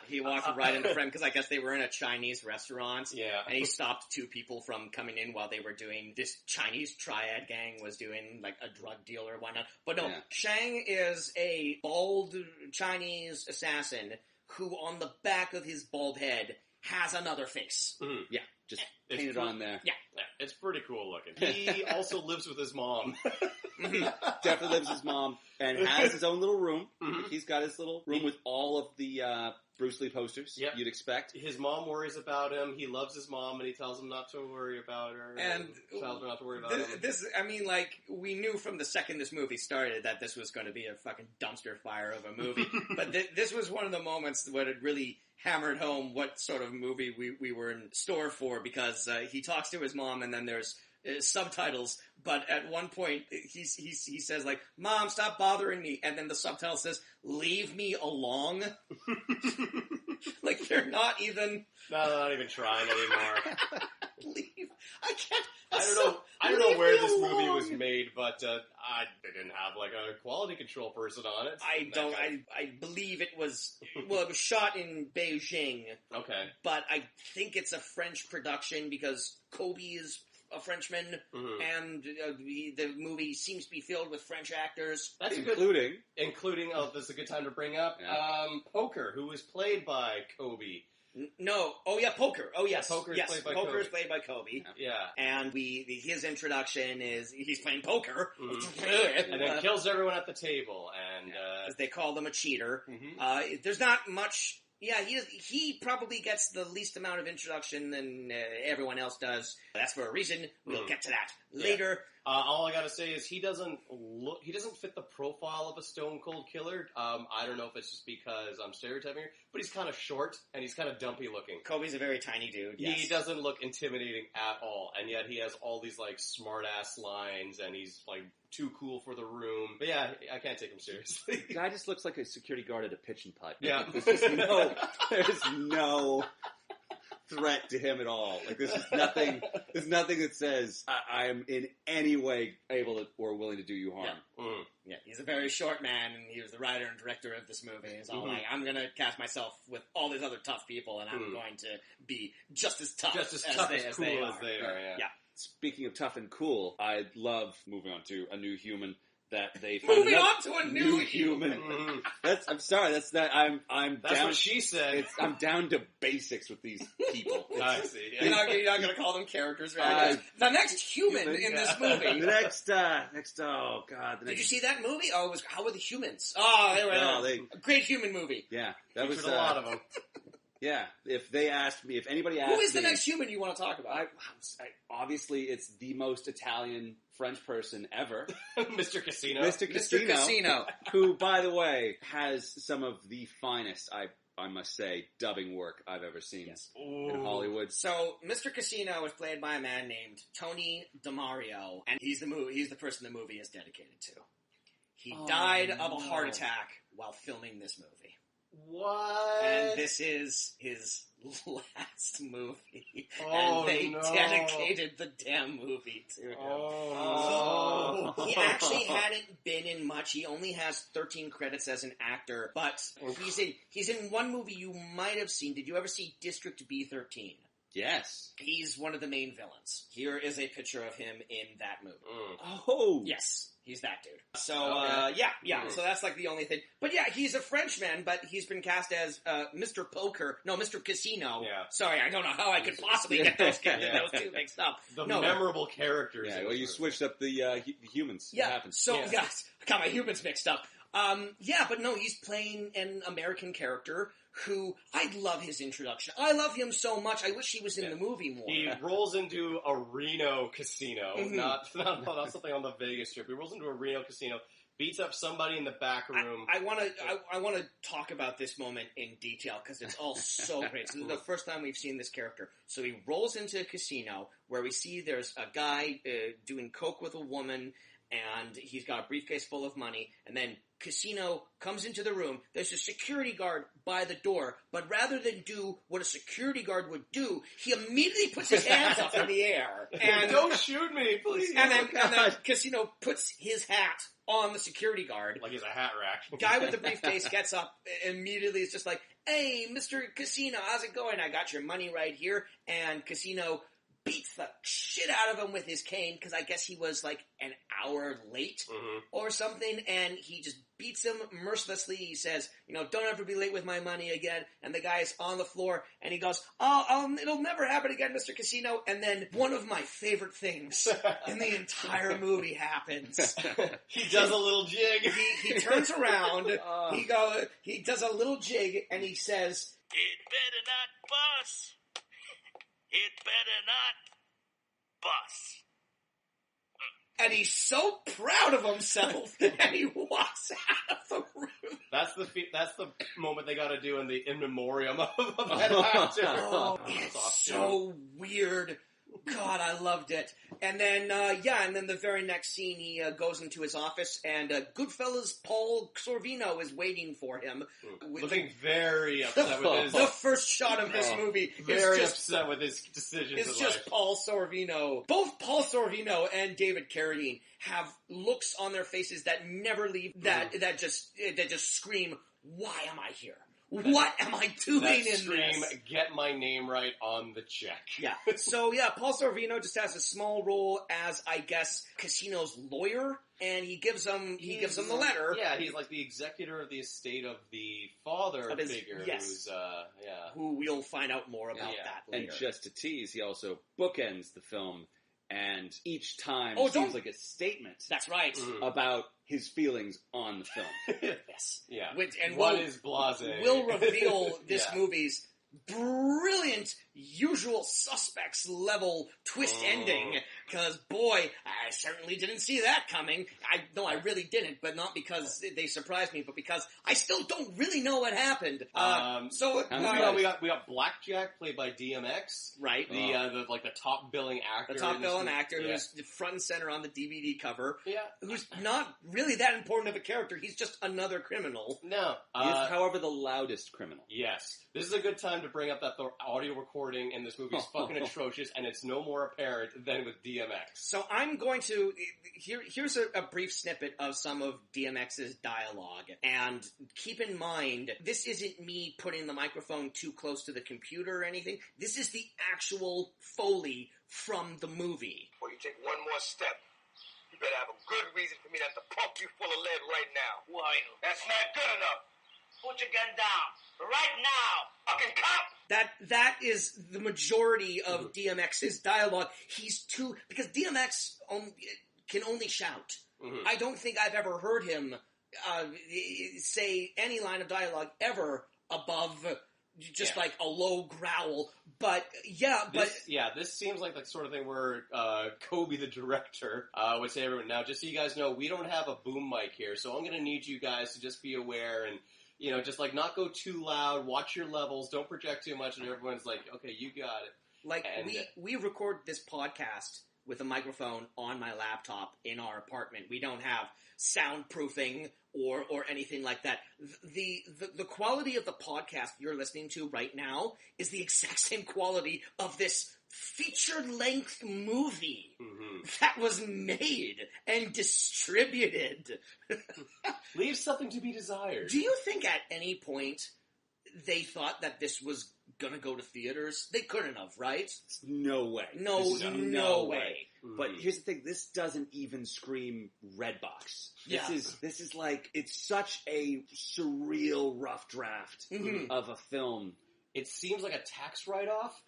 He walks right in the frame, because I guess they were in a Chinese restaurant, and he stopped two people from coming in while they were doing, this Chinese triad gang was doing, like, a drug deal or whatnot. But no, Shang is a bald Chinese assassin who, on the back of his bald head, has another face.
Yeah, just painted on there.
Yeah,
it's pretty cool looking. He also lives with his mom.
Definitely lives with his mom and has his own little room. He's got his little room with all of the Bruce Lee posters you'd expect.
His mom worries about him. He loves his mom, and he tells him not to worry about her.
And
tells her not to worry about him.
We knew from the second this movie started that this was going to be a fucking dumpster fire of a movie. But this was one of the moments when it really hammered home what sort of movie we were in store for, because he talks to his mom, and then there's subtitles, but at one point he says, like, "Mom, stop bothering me," and then the subtitle says, "Leave me along." Like, they're not even...
No, they're not even trying anymore.
Leave. I can't...
I don't know where this movie was made, but they didn't have, like, a quality control person on it.
I believe it was shot in Beijing.
Okay.
But I think it's a French production, because Kobe is a Frenchman, and the movie seems to be filled with French actors.
That's
including,
this is a good time to bring up, Poker, who was played by Kobe.
Poker. Oh, yes.
Poker is
played by Kobe.
Yeah.
And his introduction is, he's playing poker.
And then kills everyone at the table, and...
as they call them, a cheater. There's not much... Yeah, he probably gets the least amount of introduction than everyone else does. That's for a reason. We'll get to that later.
All I gotta say is he doesn't fit the profile of a stone cold killer. I don't know if it's just because I'm stereotyping here, but he's kind of short and he's kind of dumpy looking.
Kobe's a very tiny dude. Yes.
He doesn't look intimidating at all, and yet he has all these, like, smart ass lines, and he's, like, too cool for the room. But yeah, I can't take him seriously.
The guy just looks like a security guard at a pitch and putt.
Yeah.
There's no threat to him at all. Like, there's nothing that says I am in any way able to or willing to do you harm.
Yeah, he's a very short man, and he was the writer and director of this movie. He's all like, I'm going to cast myself with all these other tough people, and I'm going to be just as tough as they are. Yeah.
Speaking of tough and cool, I love moving on to A New Human. That they
moving on to a new human.
I'm sorry. That's down.
What she said.
I'm down to basics with these people.
I see.
You're not going to call them characters, right? The next human in this movie.
The next. Oh God.
Did you see that movie? Oh, it was How Were the Humans? Oh, they were a great human movie.
Yeah, that was
a lot of them.
Yeah, if anybody asked
who is the next human you want to talk about?
Obviously, it's the most Italian French person ever.
Mr. Casino.
Mr. Casino. Who, by the way, has some of the finest, I must say, dubbing work I've ever seen in Hollywood.
So, Mr. Casino is played by a man named Tony DiMario, and he's the person the movie is dedicated to. He died of a heart attack while filming this movie.
What?
And this is his last movie,
Oh,
and they
no.
dedicated the damn movie to him.
Oh, no.
He actually hadn't been in much. He only has 13 credits as an actor, but he's in one movie you might have seen. Did you ever see District B-13?
Yes.
He's one of the main villains. Here is a picture of him in that movie.
Oh.
Yes. He's that dude. So,
Okay.
yeah. So that's like the only thing. But yeah, he's a Frenchman, but he's been cast as Mr. Mr. Casino.
Yeah.
Sorry, I don't know how I could possibly get those two mixed up.
The memorable characters.
Yeah, well, you switched up the humans.
Yeah.
It happens.
So, yes, I got my humans mixed up. But no, he's playing an American character who, I love his introduction. I love him so much. I wish he was in the movie more.
He rolls into a Reno casino, not something on the Vegas Strip. He rolls into a Reno casino, beats up somebody in the back room.
I want to talk about this moment in detail because it's all so great. So this is the first time we've seen this character. So he rolls into a casino where we see there's a guy doing coke with a woman, and he's got a briefcase full of money, and then Casino comes into the room. There's a security guard by the door, but rather than do what a security guard would do, he immediately puts his hands up in the air. And
don't shoot me, please.
And then Casino puts his hat on the security guard.
Like he's a hat rack.
Guy with the briefcase gets up immediately. Is just like, "Hey, Mr. Casino, how's it going? I got your money right here." And Casino beats the shit out of him with his cane, because I guess he was like an hour late or something, and he just beats him mercilessly. He says, "Don't ever be late with my money again." And the guy's on the floor, and he goes, "Oh, it'll never happen again, Mr. Casino." And then one of my favorite things in the entire movie happens.
He does a little jig.
He turns around, he does a little jig, and he says,
"It better not bust. It better not bust."
and he's so proud of himself, and he walks out of the room.
That's the moment they got to do in the in memoriam of that actor.
It's so weird. God, I loved it. And then, and then the very next scene, he goes into his office, and Goodfellas Paul Sorvino is waiting for him.
Looking very upset with his...
The first shot of this movie
very
is
upset with his decisions
It's
in
just
life.
Paul Sorvino. Both Paul Sorvino and David Carradine have looks on their faces that never leave, that just scream, "Why am I here? What am I doing in this?"
Get my name right on the check.
Yeah. So, Paul Sorvino just has a small role as, I guess, Casino's lawyer, and he gives him the letter.
Yeah, he's like the executor of the estate of the father
Of his-
figure.
yes.
Who's,
Who we'll find out more about that later.
And just to tease, he also bookends the film, and each time
Oh,
seems
don't-
like a statement
That's right.
about his feelings on the film.
Yes.
Yeah.
And
One is blasé.
We'll reveal this
Yeah.
movie's brilliant Usual Suspects level twist ending, because boy, I certainly didn't see that coming. I really didn't, but not because they surprised me, but because I still don't really know what happened.
We got Blackjack played by DMX,
right,
the top billing actor,
the top billing
movie.
actor who's front and center on the DVD cover,
Yeah.
who's not really that important of a character. He's just another criminal.
No,
He is, however, the loudest criminal.
yes, this is a good time to bring up that the audio recording in this movie is fucking atrocious, and it's no more apparent than with DMX.
So I'm going to here's a brief snippet of some of DMX's dialogue, and keep in mind this isn't me putting the microphone too close to the computer or anything. This is the actual Foley from the movie.
Before you take one more step, you better have a good reason for me not to pump you full of lead right now.
Why?
That's not good enough.
Put your gun down. Right now.
Fucking cop!
That is the majority of DMX's dialogue. Because DMX can only shout. I don't think I've ever heard him say any line of dialogue ever above just like a low growl. But
this seems like the sort of thing where Kobe, the director, would say to everyone, "Now, just so you guys know, we don't have a boom mic here, so I'm going to need you guys to just be aware and." Just like not go too loud, watch your levels, don't project too much, and everyone's like, okay, you got it.
Like, we record this podcast with a microphone on my laptop in our apartment. We don't have soundproofing or anything like that. The quality of the podcast you're listening to right now is the exact same quality of this feature-length movie that was made and distributed.
Leaves something to be desired.
Do you think at any point they thought that this was gonna go to theaters? They couldn't have, right?
No way.
No way.
But here's the thing: this doesn't even scream Redbox. This is like, it's such a surreal rough draft of a film.
It seems like a tax write-off.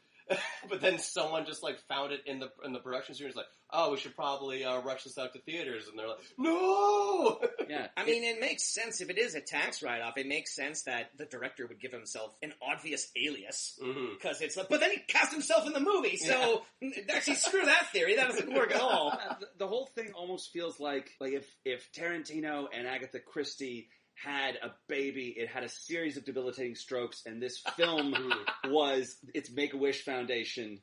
But then someone just like found it in the production studio. Like, oh, we should probably rush this out to theaters, and they're like, no.
Yeah, I mean, it makes sense if it is a tax write-off. It makes sense that the director would give himself an obvious alias because it's like, but then he cast himself in the movie, so actually screw that theory. That doesn't work at all.
The whole thing almost feels like if Tarantino and Agatha Christie had a baby, it had a series of debilitating strokes, and this film was its Make-A-Wish Foundation,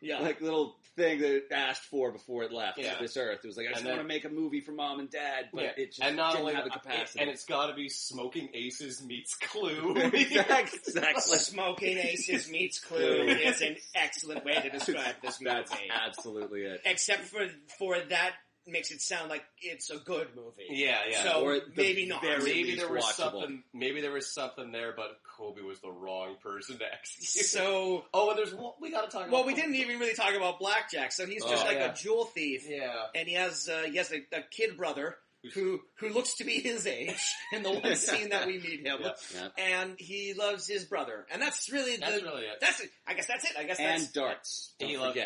like little thing that it asked for before it left this earth. It was like, I just want to make a movie for mom and dad, but it just didn't have the capacity.
And it's got to be Smoking Aces meets Clue.
Exactly.
Smoking Aces meets Clue is an excellent way to describe this movie.
That's absolutely it.
Except for that makes it sound like it's a good movie.
Yeah.
So
or
maybe not.
Maybe there was something. Maybe there was something there, but Kobe was the wrong person to execute.
So,
and there's we got to talk about.
Well, we didn't even really talk about Blackjack. So he's just a jewel thief.
Yeah,
and he has a kid brother who looks to be his age in the one scene that we meet him, and he loves his brother, and that's really it. I guess that's it.
And darts.
And he loves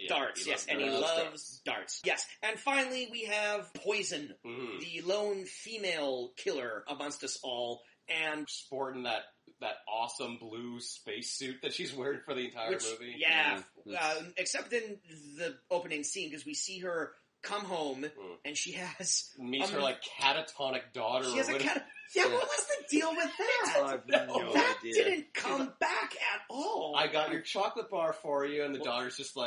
darts. Yes, and he loves darts. Yes, and finally we have Poison, the lone female killer amongst us all, and
sporting that awesome blue spacesuit that she's wearing for the entire movie.
Yeah, except in the opening scene because we see her come home, and she has
meets her like catatonic daughter.
She has a what was the deal with that?
That
didn't come back at all.
I got your chocolate bar for you, and the daughter's just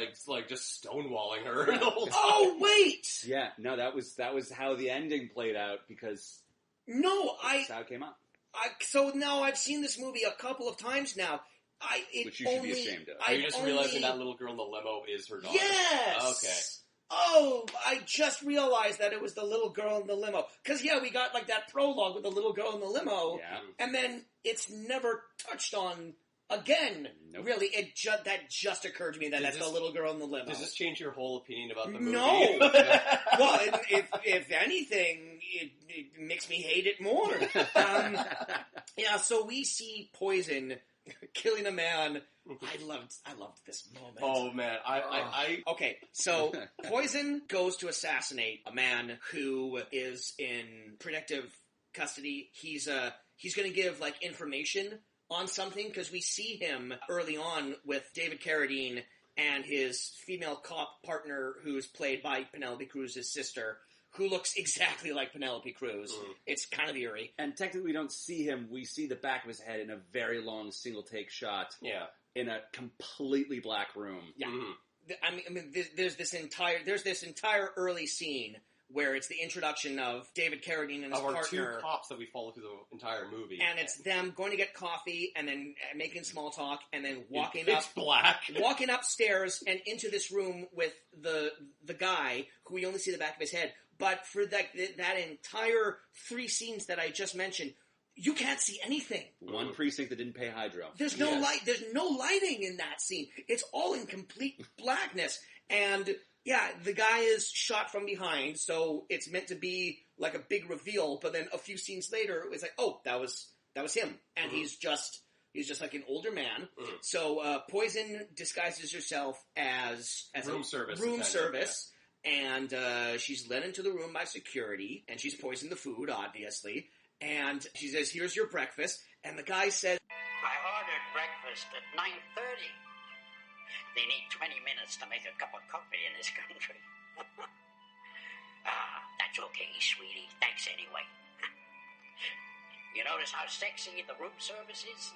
just stonewalling her the whole time.
Oh wait,
yeah, no, that was how the ending played out because
that's
how it came out.
So now I've seen this movie a couple of times now.
Which you should be ashamed of.
Are you just realizing that little girl in the limo is her daughter?
Yes.
Okay.
Oh, I just realized that it was the little girl in the limo. Because, we got, that prologue with the little girl in the limo.
Yeah.
And then it's never touched on again.
Nope.
Really, that just occurred to me that's the little girl in the limo.
Does this change your whole opinion about the movie?
No. Well, if anything, it makes me hate it more. So we see Poison killing a man. I loved this moment.
Oh man,
Okay, so Poison goes to assassinate a man who is in protective custody. He's going to give information on something because we see him early on with David Carradine and his female cop partner, who's played by Penelope Cruz's sister, who looks exactly like Penelope Cruz. It's kind of eerie.
And technically we don't see him, we see the back of his head in a very long single take shot.
Yeah.
In a completely black room.
Yeah. I mean there's this entire early scene where it's the introduction of David Carradine and his partner.
Our two cops that we follow through the entire movie.
And it's them going to get coffee and then making small talk and then walking walking upstairs and into this room with the guy who we only see the back of his head. But for that entire 3 scenes that I just mentioned, you can't see anything.
One precinct that didn't pay hydro.
There's no light. There's no lighting in that scene. It's all in complete blackness. And the guy is shot from behind, so it's meant to be like a big reveal. But then a few scenes later, it's like, oh, that was him, and he's just like an older man. So Poison disguises herself as
room
service. And she's led into the room by security, and she's poisoned the food, obviously. And she says, here's your breakfast. And the guy says,
I ordered breakfast at 9:30. They need 20 minutes to make a cup of coffee in this country. That's okay, sweetie. Thanks anyway. You notice how sexy the room service is?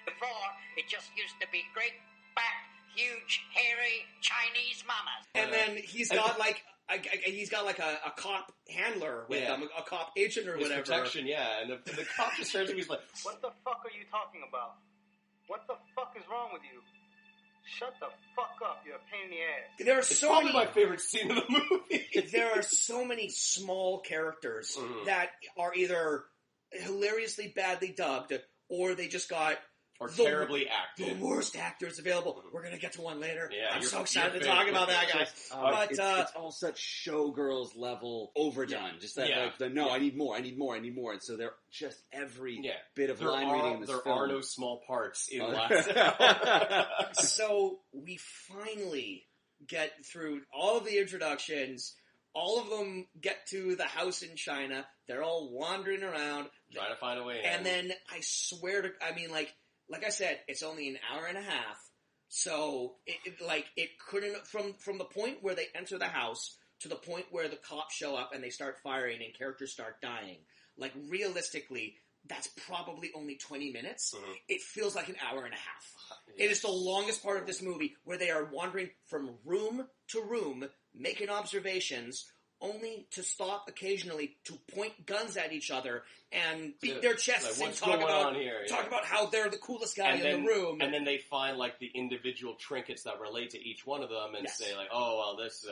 Before, it just used to be great, fat, huge, hairy Chinese mamas.
And then he's got like a cop handler with him, a cop agent or
His
whatever.
protection, yeah. And the cop just turns to him, he's like,
What the fuck are you talking about? What the fuck is wrong with you? Shut the fuck up, you're a pain in the ass.
There are
it's
so
probably
many.
my favorite scene of the movie.
There are so many small characters that are either hilariously badly dubbed, or they just got
Or terribly acted.
the worst actors available. We're gonna get to one later.
Yeah,
I'm
your-
so excited
your
to talk
favorite.
about that, guys. But
it's all such showgirls level overdone. Just that, I need more, I need more, I need more. And so they're just every bit of line reading in this
There
film.
are no small parts in last hour.
So we finally get through all of the introductions. All of them get to the house in China. They're all wandering around.
Trying to find a way in.
And then I swear to, I mean, like I said, it's only an hour and a half. So it couldn't, from the point where they enter the house to the point where the cops show up and they start firing and characters start dying. Like realistically, that's probably only 20 minutes. It feels like an hour and a half. It is the longest part of this movie where they are wandering from room to room, making observations, only to stop occasionally to point guns at each other and beat their chests and talk about how they're the coolest guy in the room.
And then they find like the individual trinkets that relate to each one of them and say like, oh well, this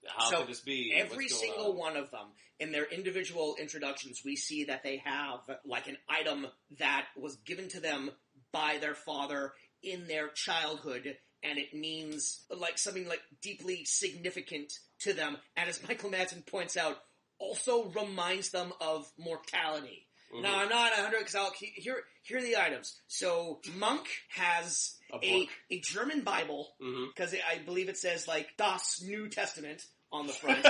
how could this be?
Every single one of them in their individual introductions, we see that they have like an item that was given to them by their father in their childhood, and it means like something like deeply significant to them, and as Michael Madsen points out, also reminds them of mortality. Now, I'm not 100 because here are the items. So Monk has a German Bible, because I believe it says like Das New Testament on the front.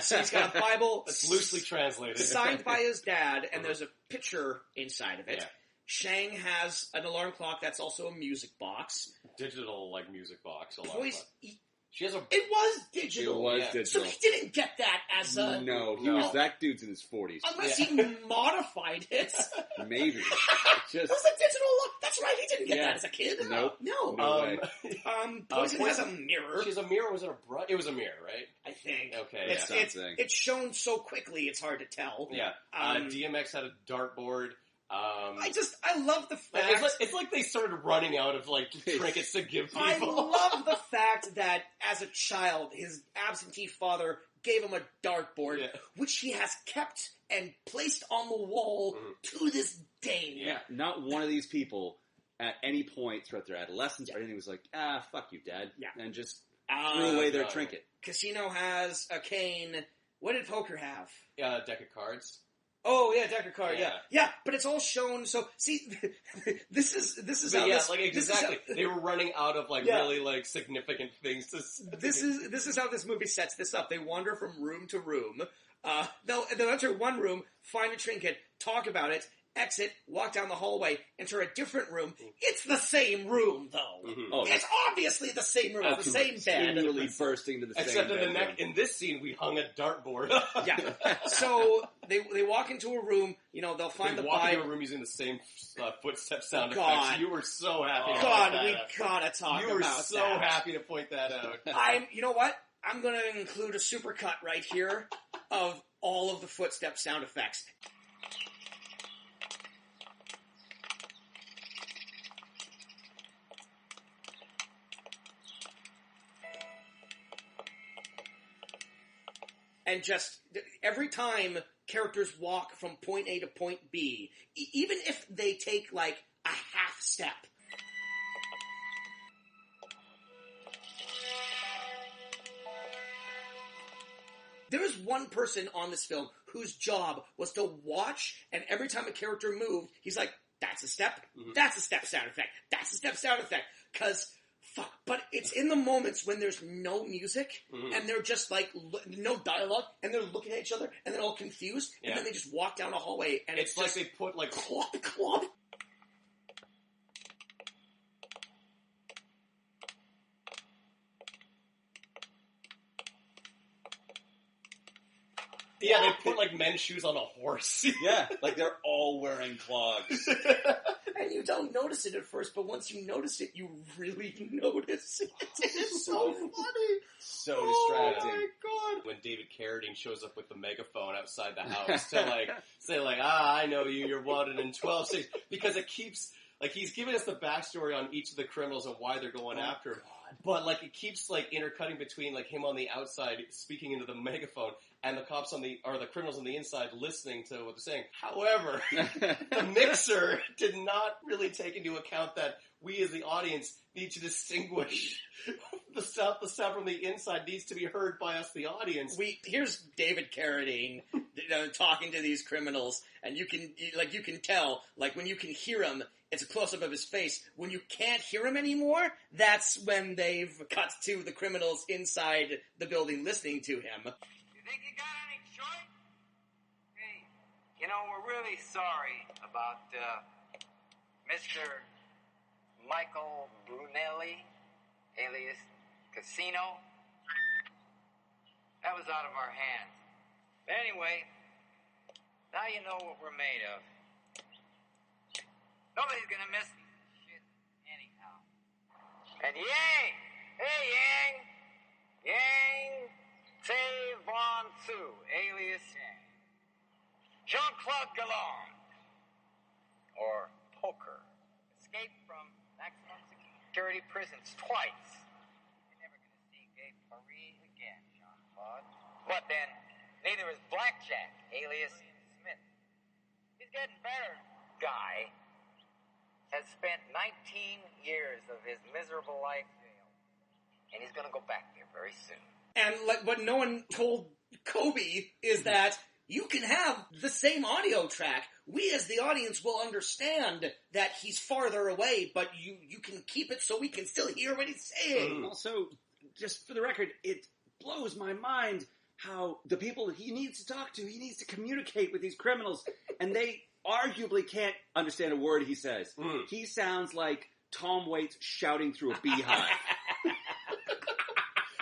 So he's got a Bible
it's loosely translated,
signed by his dad, and there's a picture inside of it.
Yeah.
Shang has an alarm clock that's also a music box.
Digital like music box alarm
Boys,
clock. She has a.
It was digital.
It was digital.
So he didn't get that as a...
No, that dude's in his 40s.
Unless he modified it.
Maybe. It was
a digital look. That's right, he didn't get that as a kid.
Nope.
No.
No way.
Poison has a mirror.
She has a mirror. Was it a brush? It was a mirror, right?
I think.
Okay.
It's shown so quickly, it's hard to tell.
Yeah. DMX had a dartboard.
I love the fact...
It's like they started running out of, like, trinkets to give people.
I love the fact that, as a child, his absentee father gave him a dartboard, which he has kept and placed on the wall to this day.
Yeah, not one of these people, at any point throughout their adolescence or anything, was like, fuck you, Dad, and just threw away their trinket.
Casino has a cane. What did poker have?
A deck of cards.
Oh yeah, deck of cards. Yeah, but it's all shown. So see, this is how this,
exactly. They were running out of really like significant things to.
This is how this movie sets this up. They wander from room to room. They'll enter one room, find a trinket, talk about it, exit, walk down the hallway, enter a different room. It's the same room, though. Oh, it's obviously the same room, the same bed.
Continually bursting to the
Except
same
in in this scene, we hung a dartboard.
Yeah. So they walk into a room. You know, they'll find the
walk
Bible.
into a room using the same footstep sound effects. You were so happy.
We gotta talk about that.
You were so happy to point that out.
You know what? I'm gonna include a supercut right here of all of the footstep sound effects. And just every time characters walk from point A to point B, even if they take like a half step, there is one person on this film whose job was to watch, and every time a character moved, he's like, that's a step, that's a step sound effect, that's a step sound effect, because... Fuck, but it's in the moments when there's no music, and they're just like, no dialogue, and they're looking at each other, and they're all confused, and then they just walk down a hallway, and it's
like
just
they put like...
Clop, clop.
Yeah, they put like men's shoes on a horse.
Yeah, like they're all wearing clogs.
And you don't notice it at first, but once you notice it, you really notice it. It's so funny.
So distracting.
Oh my god.
When David Carradine shows up with the megaphone outside the house to like say like, I know you, you're wanted in 12 states, because it keeps like he's giving us the backstory on each of the criminals and why they're going after him. But like it keeps like intercutting between like him on the outside speaking into the megaphone and the cops the criminals on the inside listening to what they're saying. However, the mixer did not really take into account that we as the audience need to distinguish the stuff from the inside needs to be heard by us, the audience.
Here's David Carradine talking to these criminals, and you can tell, like when you can hear him, it's a close-up of his face. When you can't hear him anymore, that's when they've cut to the criminals inside the building listening to him.
You think you got any choice? Hey, we're really sorry about Mr. Michael Brunelli, alias Casino. That was out of our hands. But anyway, now you know what we're made of. Nobody's gonna miss shit anyhow. And Yang! Hey, Yang! Yang Von Su, alias Yang. Jean-Claude Galland. Or Poker. Escaped from maximum security prisons twice. You're never gonna see Gay Paris again, Jean-Claude. But then, neither is Blackjack, alias Smith. He's getting better, guy. Has spent 19 years of his miserable life jail. And he's gonna go back there very soon.
And like what no one told Kobe is that you can have the same audio track. We as the audience will understand that he's farther away, but you can keep it so we can still hear what he's saying.
Also, just for the record, it blows my mind how the people he needs to talk to, he needs to communicate with these criminals, and they arguably can't understand a word he says. He sounds like Tom Waits shouting through a beehive.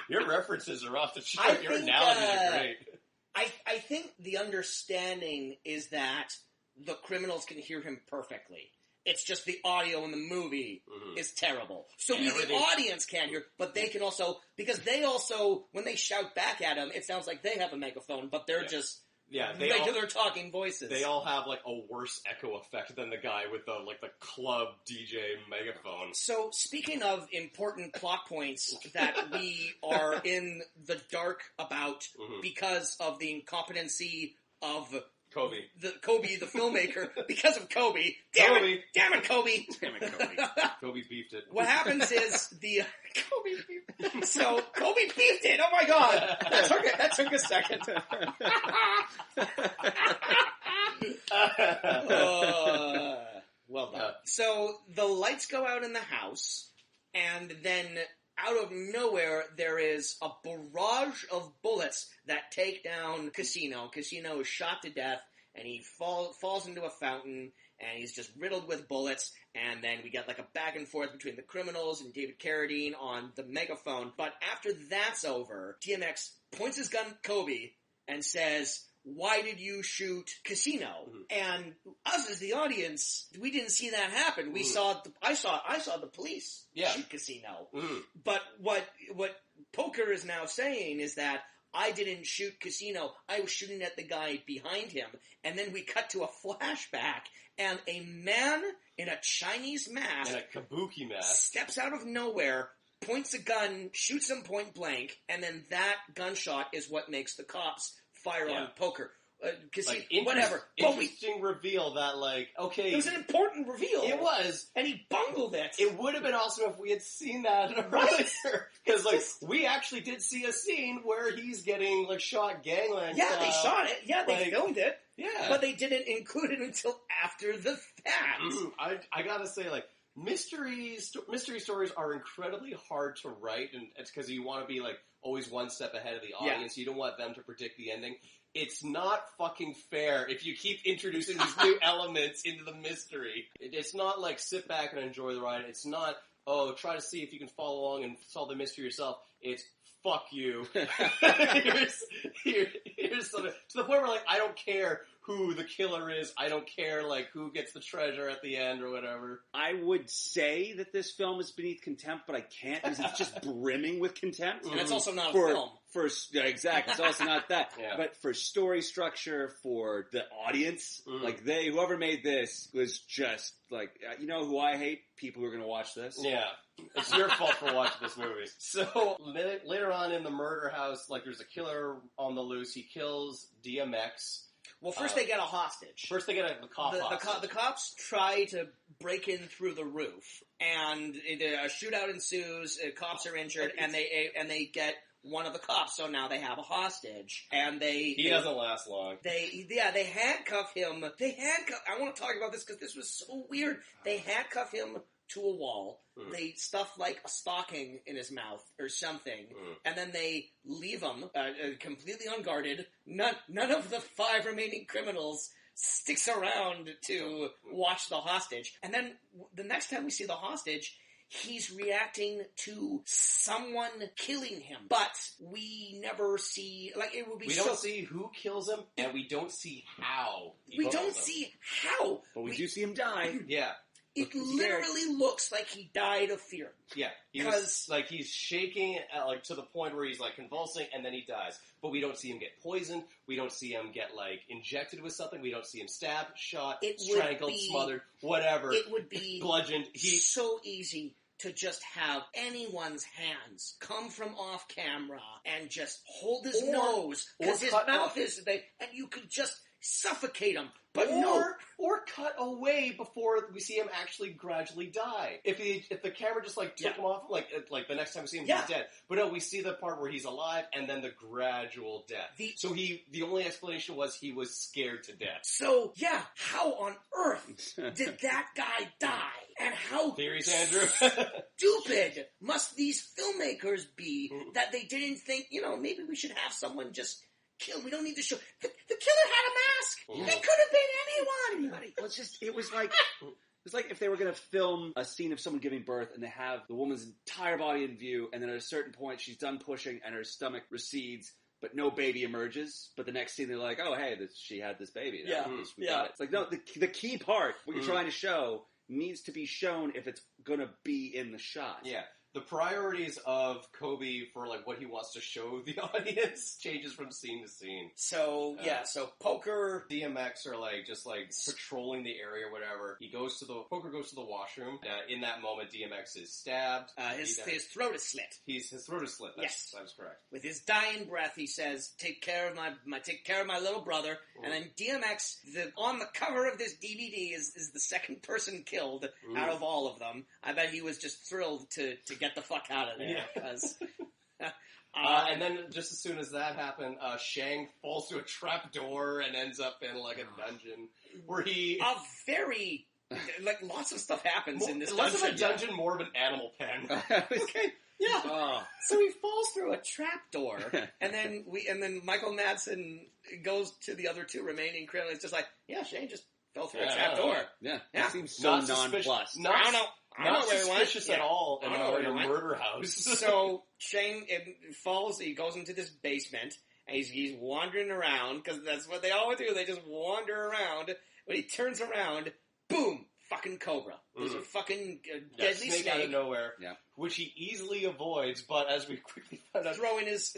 Your references are off the chart. Your analogies are great.
I think the understanding is that the criminals can hear him perfectly. It's just the audio in the movie is terrible. So we, the audience can hear, but they can also, because they also, when they shout back at him, it sounds like they have a megaphone, but they're just regular talking voices.
They all have like a worse echo effect than the guy with the club DJ megaphone.
So speaking of important plot points that we are in the dark about because of the incompetency of
Kobe,
the filmmaker, because of Kobe. Damn it, Kobe.
Damn it, Kobe.
Kobe beefed it.
What happens is the Kobe beefed it. So Kobe beefed it. Oh my god, that took a second. Well done. So the lights go out in the house, and then out of nowhere, there is a barrage of bullets that take down Casino. Casino is shot to death, and he falls into a fountain, and he's just riddled with bullets, and then we get like a back and forth between the criminals and David Carradine on the megaphone. But after that's over, DMX points his gun at Kobe and says, "Why did you shoot Casino?" And us as the audience, we didn't see that happen. We saw I saw the police shoot Casino. But what Poker is now saying is that I didn't shoot Casino. I was shooting at the guy behind him. And then we cut to a flashback, and a man in a Chinese mask
and a Kabuki mask
steps out of nowhere, points a gun, shoots him point blank, and then that gunshot is what makes the cops fire on Poker. Whatever.
Interesting reveal that, okay.
It was an important reveal.
It was.
And he bungled it.
It would have been awesome if we had seen that earlier. Because, we actually did see a scene where he's getting, shot gangland style.
They shot it. Yeah, they filmed it.
Yeah.
But they didn't include it until after the fact.
I gotta say, mystery stories are incredibly hard to write, and it's because you want to be, always one step ahead of the audience. You don't want them to predict the ending. It's not fucking fair if you keep introducing these new elements into the mystery. It's not sit back and enjoy the ride. It's not oh, try to see if you can follow along and solve the mystery yourself. It's fuck you. here's something. To the point where, like, I don't care who the killer is. I don't care, like, who gets the treasure at the end or whatever.
I would say that this film is beneath contempt, but I can't because it's just brimming with contempt.
And it's also not a film.
Exactly, it's also not that.
Yeah.
But for story structure, for the audience, like whoever made this was just like, you know who I hate? People who are going to watch this.
Yeah. It's your fault for watching this movie. So, later on in the murder house, like, there's a killer on the loose. He kills DMX.
Well, first they get a hostage.
First they get a cop hostage.
The cops try to break in through the roof, and a shootout ensues. Cops are injured, and they get one of the cops. So now they have a hostage, and he
doesn't last long.
They handcuff him. I want to talk about this because this was so weird. They handcuff him to a wall. They stuff like a stocking in his mouth or something, and then they leave him completely unguarded. None of the 5 remaining criminals sticks around to watch the hostage. And then the next time we see the hostage, he's reacting to someone killing him, but we never see, like, it would be
we don't see who kills him, and we don't see how
we don't see how,
but we do see him die.
Yeah.
It literally looks like he died of fear.
Yeah, he's shaking like to the point where he's like convulsing, and then he dies. But we don't see him get poisoned. We don't see him get like injected with something. We don't see him stabbed, shot, strangled, smothered, whatever.
It would be
bludgeoned.
So easy to just have anyone's hands come from off camera and just hold his nose because his mouth is and you could just suffocate him. But
or cut away before we see him actually gradually die. If the camera just like took him off, like the next time we see him, he's dead. But no, we see the part where he's alive and then the gradual death. The only explanation was he was scared to death.
So how on earth did that guy die? And how
theories, Andrew?
stupid must these filmmakers be that they didn't think, maybe we should have someone just kill. We don't need to show. The killer had a mask. It could have been anyone.
It was like if they were going to film a scene of someone giving birth and they have the woman's entire body in view, and then at a certain point she's done pushing and her stomach recedes, but no baby emerges. But the next scene they're like, oh, hey, she had this baby. We got it. It's like, no, the key part, what you're trying to show, needs to be shown if it's going to be in the shot.
Yeah. The priorities of Kobe for like what he wants to show the audience changes from scene to scene.
So Poker,
DMX are like just like patrolling the area, or whatever. Poker goes to the washroom. In that moment, DMX is stabbed.
His throat is slit.
His throat is slit.
Yes,
that was correct.
With his dying breath, he says, "Take care of my little brother." And then DMX, on the cover of this DVD, is the second person killed out of all of them. I bet he was just thrilled to get the fuck out of there. Because,
and then just as soon as that happened, Shang falls to a trap door and ends up in like a dungeon where
lots of stuff happens in this
less
dungeon.
of a dungeon, more of an animal pen.
Okay. Yeah. So he falls through a trap door, and then Michael Madsen goes to the other 2 remaining criminals. It's just like, Shane just fell through a trap door.
Yeah. It seems so nonplussed.
I don't know.
Not suspicious at all in a murder house.
So Shane falls. He goes into this basement, and he's wandering around because that's what they always do. They just wander around. When he turns around, boom! Fucking cobra. There's a fucking deadly snake
out of nowhere, which he easily avoids. But as we quickly found out,
throwing his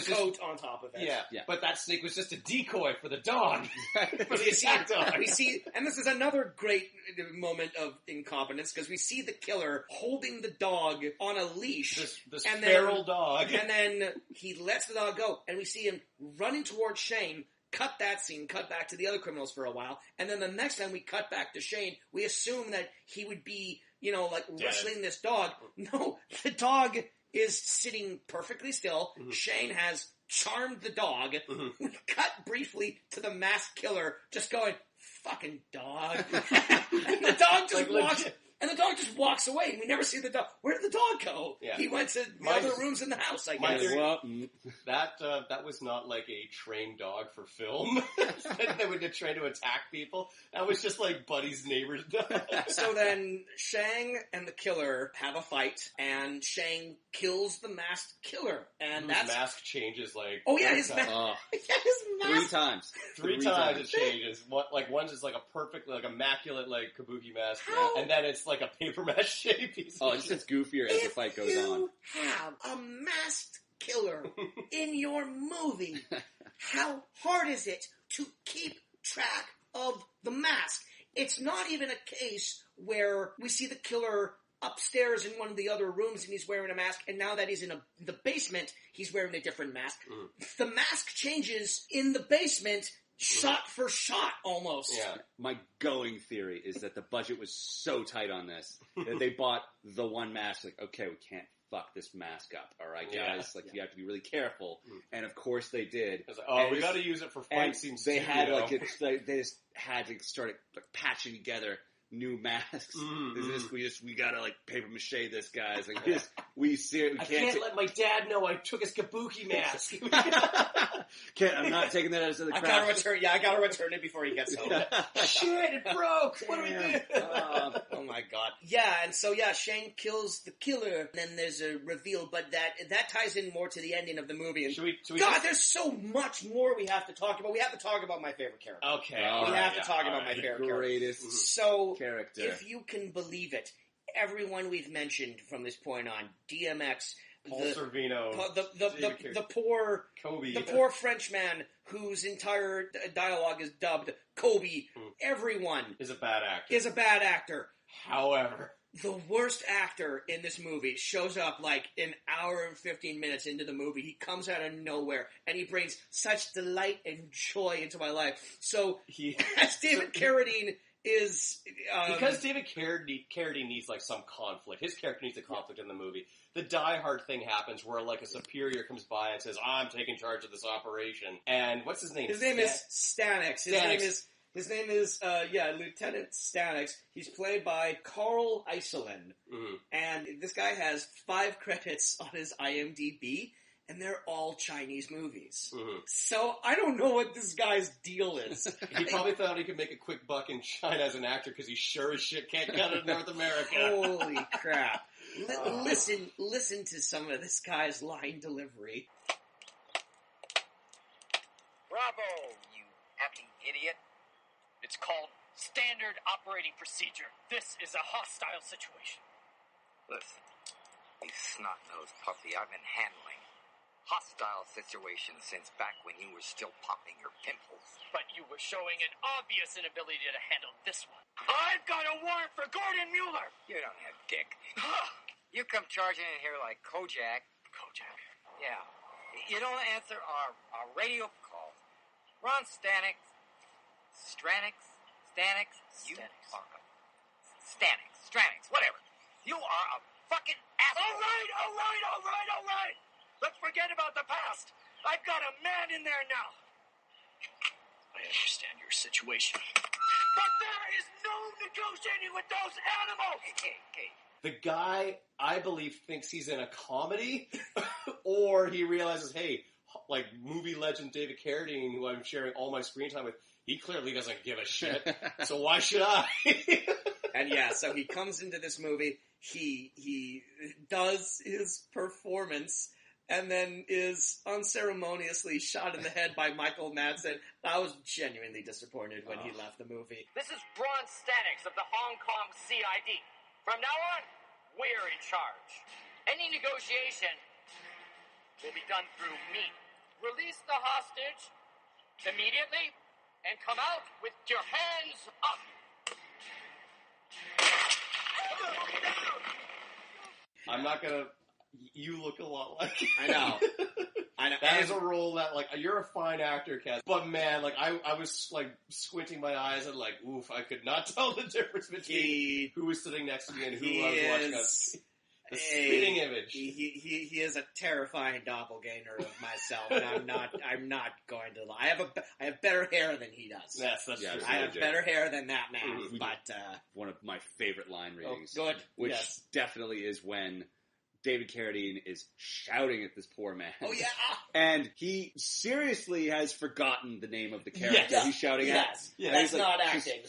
coat on top of it.
Yeah. But that snake was just a decoy for the dog. For the
attack dog. We see, and this is another great moment of incompetence because we see the killer holding the dog on a leash,
this feral dog,
and then he lets the dog go, and we see him running towards Shane. Cut that scene, cut back to the other criminals for a while, and then the next time we cut back to Shane, we assume that he would be, wrestling this dog. No, the dog is sitting perfectly still. Shane has charmed the dog. We cut briefly to the masked killer just going, fucking dog. And the dog just walks... And the dog just walks away, and we never see the dog. Where did the dog go?
Yeah.
He went to the other rooms in the house, I
My
guess.
theory-
Well,
That was not like a trained dog for film. They would have trained to attack people. That was just like Buddy's neighbor's dog.
So then Shang and the killer have a fight, and Shang kills the masked killer. And
His
that's...
mask changes like...
Oh, yeah, his
three
mask...
times.
Yeah, his
three
mask...
times.
Three times it changes. One's just like a perfect, like immaculate, like Kabuki mask, and then it's like a paper mache piece.
Oh, it just gets goofier as the fight goes on.
If you have a masked killer in your movie, how hard is it to keep track of the mask? It's not even a case where we see the killer upstairs in one of the other rooms and he's wearing a mask, and now that he's in the basement, he's wearing a different mask. The mask changes in the basement shot for shot, almost.
Yeah.
My going theory is that the budget was so tight on this that they bought the one mask. Like, okay, we can't fuck this mask up. All right, guys.
Yeah.
You have to be really careful. And of course they did.
It's like, we got to use it for fight scenes.
They
too,
had
you know?
they just had to start patching together new masks. We gotta like paper mache this, guys. Like we can't
let my dad know I took his Kabuki mask.
I'm not taking that as a craft.
I gotta return it before he gets home.
Shit, it broke. What do we do?
Oh my god. Yeah, and so Shang kills the killer, and then there's a reveal, but that ties in more to the ending of the movie. And
should we
there's so much more we have to talk about. We have to talk about my favorite character.
Okay.
We have to talk about my favorite
greatest
character. So,
character.
if you can believe it, everyone we've mentioned from this point on, DMX,
Paul Sorvino,
the poor
Kobe,
the poor Frenchman whose entire dialogue is dubbed Kobe. Everyone
is a bad actor. However,
the worst actor in this movie shows up like an hour and 15 minutes into the movie. He comes out of nowhere, and he brings such delight and joy into my life. So, as David Carradine is...
because David Carradine needs like some conflict. His character needs a conflict in the movie. The Die Hard thing happens where like a superior comes by and says, I'm taking charge of this operation. And what's his name?
His name is Stanix. His name is Lieutenant Stanix. He's played by Carl Iselin. And this guy has 5 credits on his IMDb, and they're all Chinese movies. So I don't know what this guy's deal is.
He probably thought he could make a quick buck in China as an actor because he sure as shit can't cut it in North America.
Holy crap. Listen to some of this guy's line delivery.
Bravo, you happy idiot.
It's called Standard Operating Procedure. This is a hostile situation.
Listen, you snot-nosed puppy, I've been handling hostile situations since back when you were still popping your pimples.
But you were showing an obvious inability to handle this one.
I've got a warrant for Gordon Mueller! You don't have dick. You come charging in here like Kojak. Yeah. You don't answer our radio calls. Ron Stanix. Stranix, whatever. You are a fucking asshole.
All right. Let's forget about the past. I've got a man in there now. I understand your situation. But there is no negotiating with those animals!
Hey.
The guy, I believe, thinks he's in a comedy, or he realizes, hey, like movie legend David Carradine, who I'm sharing all my screen time with, he clearly doesn't give a shit, so why should I?
And so he comes into this movie, he does his performance, and then is unceremoniously shot in the head by Michael Madsen. I was genuinely disappointed when he left the movie.
This is Braun Stanix of the Hong Kong CID. From now on, we're in charge. Any negotiation will be done through me. Release the hostage immediately and come out with your hands up.
I'm not gonna... You look a lot like him.
I know.
That is a role that, like, you're a fine actor, Kaz. But man, like, I was, like, squinting my eyes and, like, oof, I could not tell the difference between who was sitting next to me and who I was watching on. The spitting image.
He is a terrifying doppelganger of myself, and I'm not going to lie. I have better hair than he does.
Yes, that's true.
I have better hair than that man. But
one of my favorite line readings,
good.
which definitely is when David Carradine is shouting at this poor man.
Oh yeah,
and he seriously has forgotten the name of the character he's shouting at.
Yes, that's not acting.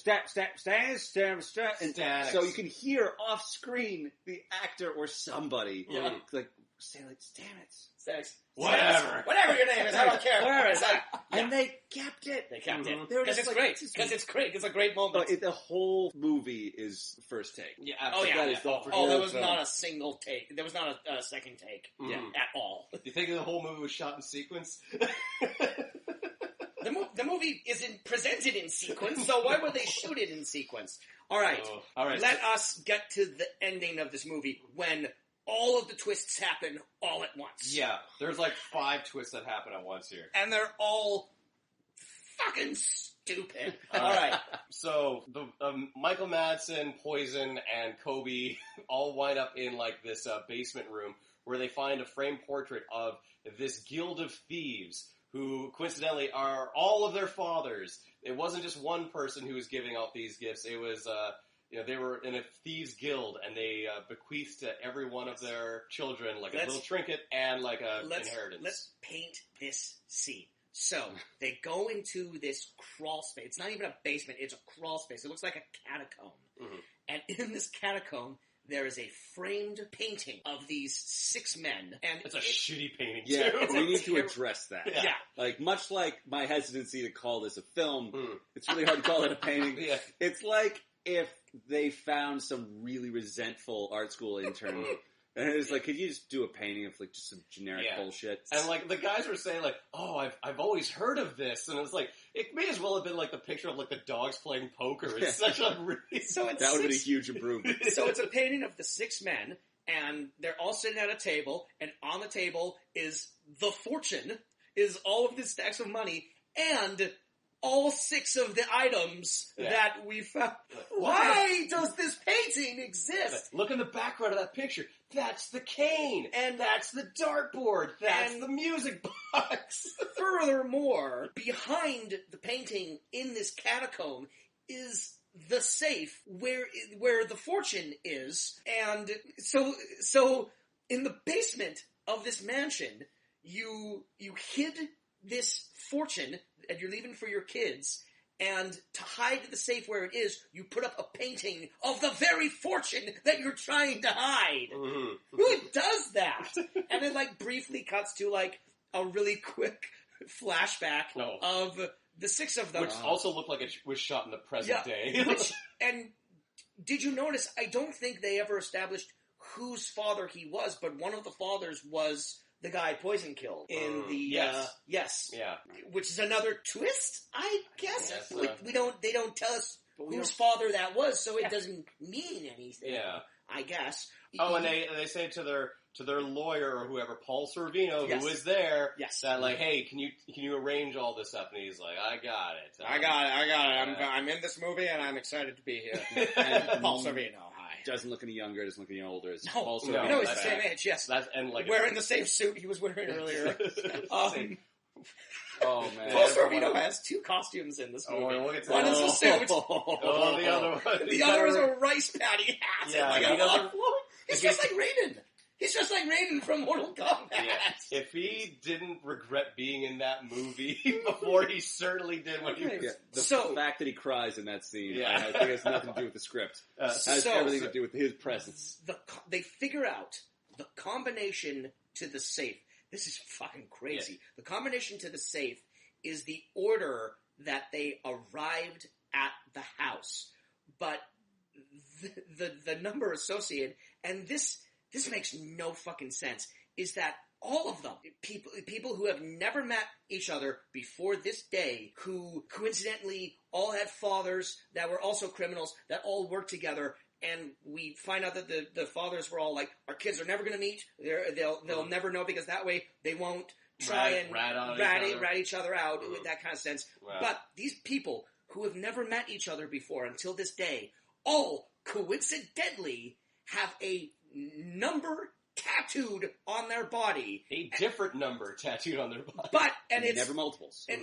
And so you can hear off screen the actor or somebody say damn it.
Sex.
Whatever
Whatever your name is, I don't care.
Whatever. And they kept it.
They kept it.
Because
it's great. Because it's great. It's a great moment.
The whole movie is first take.
Yeah, absolutely.
There was not a single take. There was not a second take at all.
Do you think the whole movie was shot in sequence?
The movie isn't presented in sequence, so why would they shoot it in sequence? All right. Let us get to the ending of this movie when all of the twists happen all at once.
Yeah, there's like 5 twists that happen at once here.
And they're all fucking stupid. All right.
So, Michael Madsen, Poison, and Kobe all wind up in like this basement room where they find a framed portrait of this guild of thieves who coincidentally are all of their fathers. It wasn't just one person who was giving out these gifts. It was, they were in a thieves guild, and they bequeathed to every one of their children like a little trinket and like a inheritance. Let's
paint this scene. So, they go into this crawl space. It's not even a basement, it's a crawl space. It looks like a catacomb. Mm-hmm. And in this catacomb, there is a framed painting of these 6 men. And
it's a shitty painting,
too.
Yeah,
we need to address that.
Yeah.
Like, much like my hesitancy to call this a film, it's really hard to call it a painting.
Yeah.
It's like if they found some really resentful art school intern and it was like, could you just do a painting of like just some generic bullshit?
And like the guys were saying like, oh, I've always heard of this, and it was like it may as well have been like the picture of like the dogs playing poker. It's such a really
that would
have been a huge improvement.
So it's a painting of the 6 men, and they're all sitting at a table, and on the table is the fortune, is all of the stacks of money, and all 6 of the items that we found. Why does this painting exist?
Look in the background of that picture. That's the cane.
And
that's the dartboard. That's the music box.
Furthermore, behind the painting in this catacomb is the safe where the fortune is. And so in the basement of this mansion, you hid this fortune and you're leaving for your kids, and to hide the safe where it is, you put up a painting of the very fortune that you're trying to hide. Mm-hmm. Who does that? And it like briefly cuts to like a really quick flashback of the 6 of them.
Which also looked like it was shot in the present day.
And did you notice, I don't think they ever established whose father he was, but one of the fathers was the guy Poison killed in the yes, which is another twist, I guess. They don't tell us whose father that was, so it doesn't mean anything.
Yeah,
I guess.
Oh, and they say to their lawyer or whoever, Paul Sorvino, who was there, that like, hey, can you arrange all this up? And he's like, I got it.
I got it. I'm in this movie and I'm excited to be here. And Paul Sorvino.
Doesn't look any younger, doesn't look any older. It's
Paul Sorvino. No, he's the same age, yes.
And like
wearing the same suit he was wearing earlier.
Oh, man.
Paul Sorvino has 2 costumes in this movie. One is a suit. The other is a rice patty hat.
Yeah,
he's just like Raiden. He's just like Raiden from Mortal Kombat.
Yeah. If he didn't regret being in that movie before, he certainly did when he was...
The fact that he cries in that scene, I think it has nothing to do with the script. It has everything to do with his presence.
They figure out the combination to the safe. This is fucking crazy. Yeah. The combination to the safe is the order that they arrived at the house. But the number associated, and this makes no fucking sense, is that all of them, people who have never met each other before this day, who coincidentally all had fathers that were also criminals, that all worked together, and we find out that the fathers were all like, our kids are never going to meet, they'll never know, because that way they won't try and rat each other out, with that kind of sense. Wow. But these people who have never met each other before until this day, all coincidentally have a number tattooed on their body.
A different number tattooed on their body.
And it's
never multiples.
And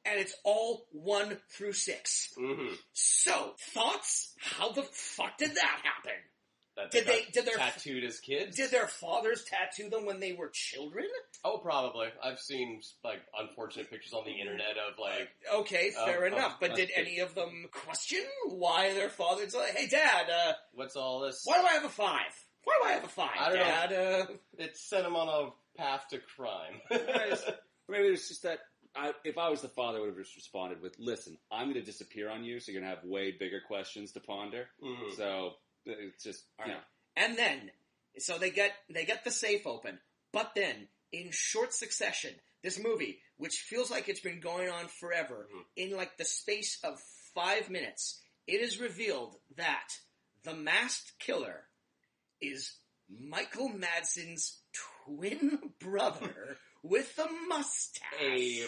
it's all 1 through 6.
Mm-hmm.
So, thoughts? How the fuck did that happen?
Did their tattooed as kids?
Did their fathers tattoo them when they were children?
Oh, probably. I've seen like unfortunate pictures on the internet of like.
Okay, fair enough. But did any of them question why their fathers like, hey, Dad,
what's all this?
Why do I have a 5? Why do I have a 5,
I don't
Dad?
know. It sent him on a path to crime.
Maybe it's just that if I was the father, I would have just responded with, "Listen, I'm going to disappear on you, so you're going to have way bigger questions to ponder."
Mm-hmm.
So it's just, you know.
And then, so they get the safe open, but then, in short succession, this movie, which feels like it's been going on forever, in like the space of 5 minutes, it is revealed that the masked killer is Michael Madsen's twin brother with a mustache.
A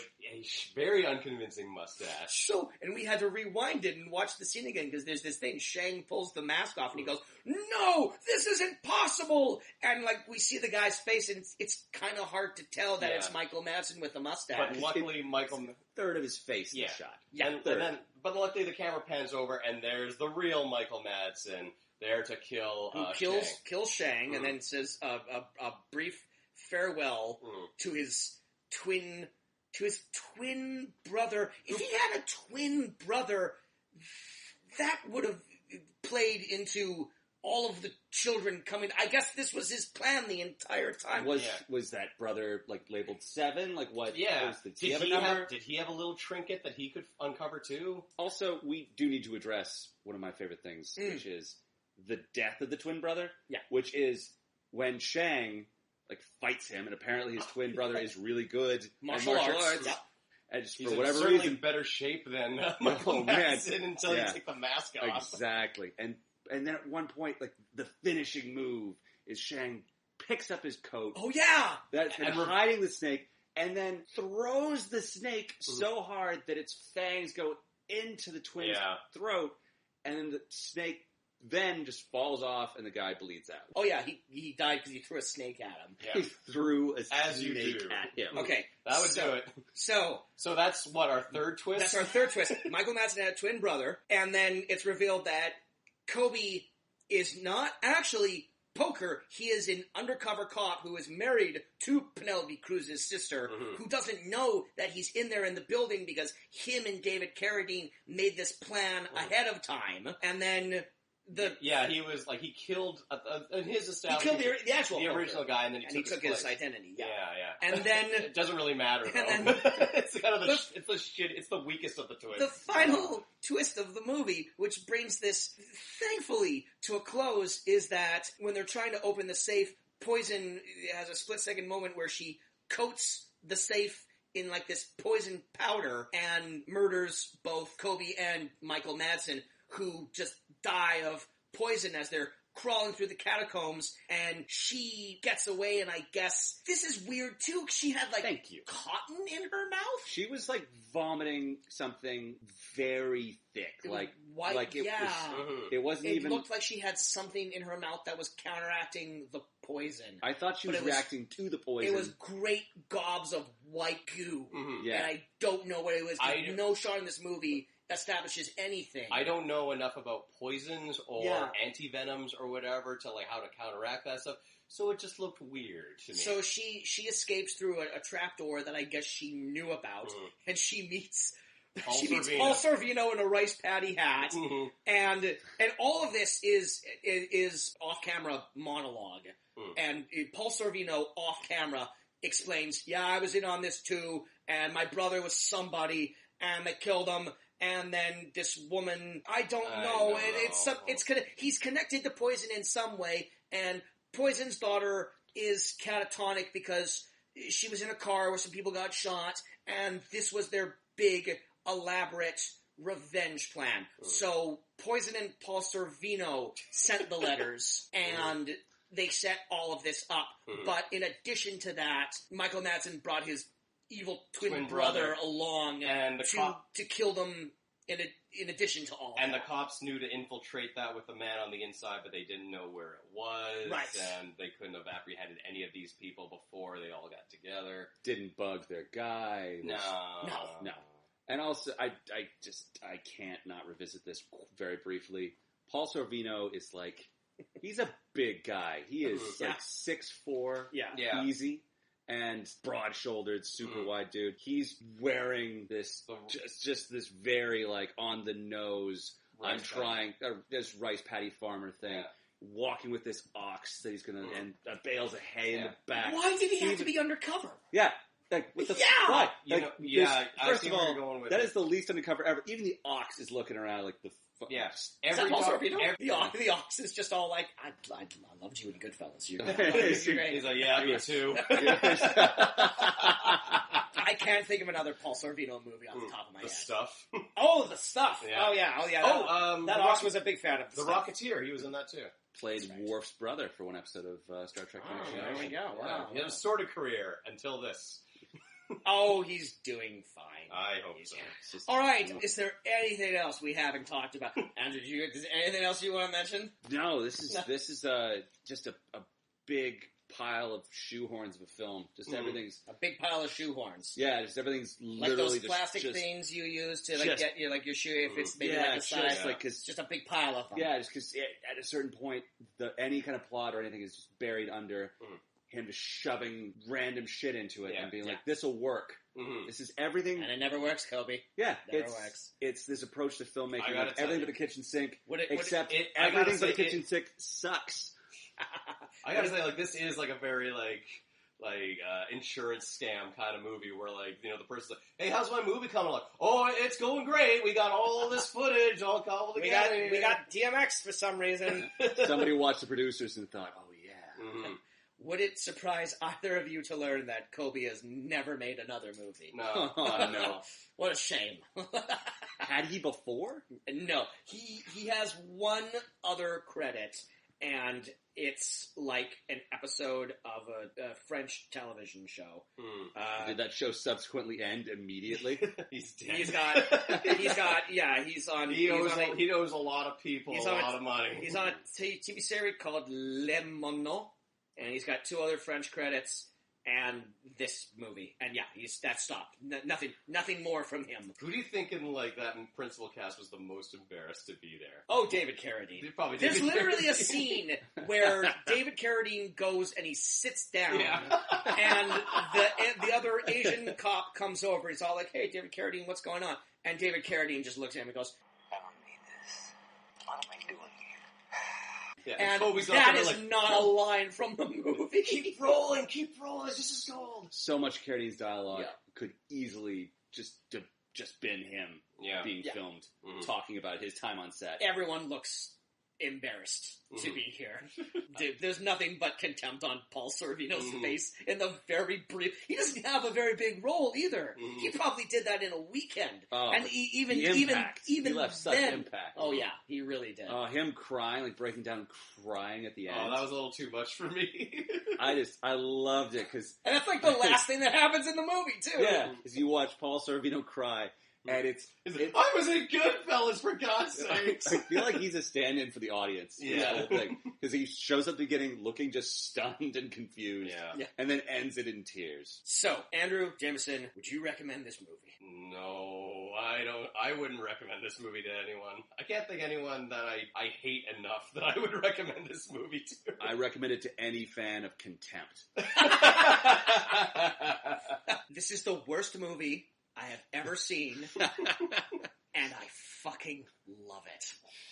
very unconvincing mustache.
So, and we had to rewind it and watch the scene again because there's this thing. Shang pulls the mask off and he goes, "No, this isn't possible!" And like we see the guy's face and it's kind of hard to tell that it's Michael Madsen with a mustache.
But luckily,
third of his face in the shot.
Yeah,
but luckily the camera pans over and there's the real Michael Madsen there to kill
kills Shang and then says a brief farewell to his twin brother. If he had a twin brother, that would have played into all of the children coming. I guess this was his plan the entire time.
Was that brother like labeled 7? Like what?
Yeah.
Did he have a number?
Did he have a little trinket that he could uncover too?
Also, we do need to address one of my favorite things, which is the death of the twin brother.
Yeah.
Which is when Shang fights him, and apparently his twin brother is really good
martial arts. Yeah.
And just
He's
for whatever
certainly
reason,
better shape than Michael Madsen until you take the mask off.
Exactly. And then at one point, the finishing move is Shang picks up his coat.
Oh yeah,
and hiding the snake, and then throws the snake so hard that its fangs go into the twin's throat, and then the snake then just falls off and the guy bleeds out.
Oh yeah, he died because you threw a snake at him.
Yeah. He threw a snake at him.
Okay.
That would do it.
So
that's what, our third twist?
That's our third twist. Michael Madsen had a twin brother, and then it's revealed that Kobe is not actually Poker. He is an undercover cop who is married to Penelope Cruz's sister, who doesn't know that he's in there in the building because him and David Carradine made this plan ahead of time, and then
he was he killed in his establishment.
He killed the
original guy, and then he took
his identity. Yeah.
And then it doesn't really matter though. It's kind of it's the weakest of the twists.
The final twist of the movie, which brings this thankfully to a close, is that when they're trying to open the safe, Poison has a split-second moment where she coats the safe in this poison powder and murders both Kobe and Michael Madsen, who just die of poison as they're crawling through the catacombs, and she gets away, and I guess this is weird too, she had cotton in her mouth?
She was vomiting something very thick,
white,
it wasn't
it
even...
It looked like she had something in her mouth that was counteracting the poison.
I thought she was reacting to the poison.
It was great gobs of white goo, and I don't know what it was. No shot in this movie establishes anything.
I don't know enough about poisons or anti-venoms or whatever to how to counteract that stuff, so it just looked weird to me.
So she escapes through a trapdoor that I guess she knew about, and she meets Paul Sorvino in a rice patty hat, and all of this is off-camera monologue, and Paul Sorvino off-camera explains, I was in on this too, and my brother was somebody, and they killed him. And then this woman, I don't know. He's connected to Poison in some way, and Poison's daughter is catatonic because she was in a car where some people got shot, and this was their big, elaborate revenge plan. So Poison and Paul Sorvino sent the letters, and they set all of this up. But in addition to that, Michael Madsen brought his evil twin brother along
and
to kill them in addition to all
And
that.
the cops knew to infiltrate that with the man on the inside, but they didn't know where it was.
Right.
And they couldn't have apprehended any of these people before they all got together.
Didn't bug their guy.
No.
And also, I can't not revisit this very briefly. Paul Sorvino is like, he's a big guy. He is like 6'4",
Yeah.
easy, and broad-shouldered, super wide dude. He's wearing this, just this very like on the nose. This rice patty farmer thing. Walking with this ox that he's gonna and bales of hay in the back.
Why did he have to be undercover?
Yeah. Like, what the
Yeah!
Like, first of all, that is the least undercover ever. Even the ox is looking around like the...
The ox is just all like, I loved you in Goodfellas. You're great.
He's like, yeah, me too.
I can't think of another Paul Sorvino movie off the top of my head.
The Stuff.
Oh, The Stuff.
Yeah.
Oh, yeah. That ox was a big fan of
The Rocketeer. He was in that too.
Played Worf's brother for one episode of Star Trek.
There we go. Wow.
He had a sort of career until this.
Oh, he's doing fine.
I hope so.
All right. Is there anything else we haven't talked about? Andrew, is there anything else you want to mention?
No, this is just a big pile of shoehorns of a film. Just everything's
a big pile of shoehorns.
Yeah, just everything's
like
literally
those plastic things you use to like get your shoe if it's maybe like a size. Just a big pile of them.
Yeah, just because at a certain point, any kind of plot or anything is just buried under him just shoving random shit into it and being like, "This will work." This is everything,
and it never works, Kobe.
Yeah,
never works.
It's this approach to filmmaking, like everything but the kitchen sink, except
everything
but the kitchen sink sucks.
I gotta say, like, this is like a very like insurance scam kind of movie where like, the person's like, hey, how's my movie coming along? Oh, it's going great. We got all this footage all cobbled together.
We got DMX for some reason.
Somebody watched the producers and thought, oh yeah.
Would it surprise either of you to learn that Kobe has never made another movie?
No.
Oh, no.
What a shame.
Had he before?
No. He has one other credit, and it's like an episode of a French television show.
Did that show subsequently end immediately?
He's dead.
He's on.
He owes a lot of people a lot of money.
He's on a TV series called Le Mono, and he's got 2 other French credits and this movie. And that stopped. Nothing more from him.
Who do you think in like that principal cast was the most embarrassed to be there?
Oh, David Carradine.
Probably
There's literally a scene where David Carradine goes and he sits down, and the other Asian cop comes over. He's all like, "Hey, David Carradine, what's going on?" And David Carradine just looks at him and goes,
"I don't need this. What am I doing here?"
Yeah,
and
Kobe's
that is not a line from the movie.
Keep rolling, this is gold.
So much Carradine's dialogue could easily just been him being filmed, talking about his time on set.
Everyone looks embarrassed to be here. Dude, there's nothing but contempt on Paul Sorvino's face in the very brief. He doesn't have a very big role either. He probably did that in a weekend. And he
left such impact.
Oh yeah, he really did.
Him crying, like breaking down and crying at the end.
Oh, that was a little too much for me.
I loved it because,
and that's like the last thing that happens in the movie too.
Yeah, because you watch Paul Sorvino cry. And
I was in Goodfellas, for God's sake.
I feel like he's a stand-in for the audience.
Yeah.
Whole thing. Because he shows up at the beginning looking just stunned and confused.
Yeah.
And then ends it in tears.
So, Andrew Jameson, would you recommend this movie?
No, I don't. I wouldn't recommend this movie to anyone. I can't think anyone that I hate enough that I would recommend this movie to.
I recommend it to any fan of Contempt.
This is the worst movie I have ever seen, and I fucking love it.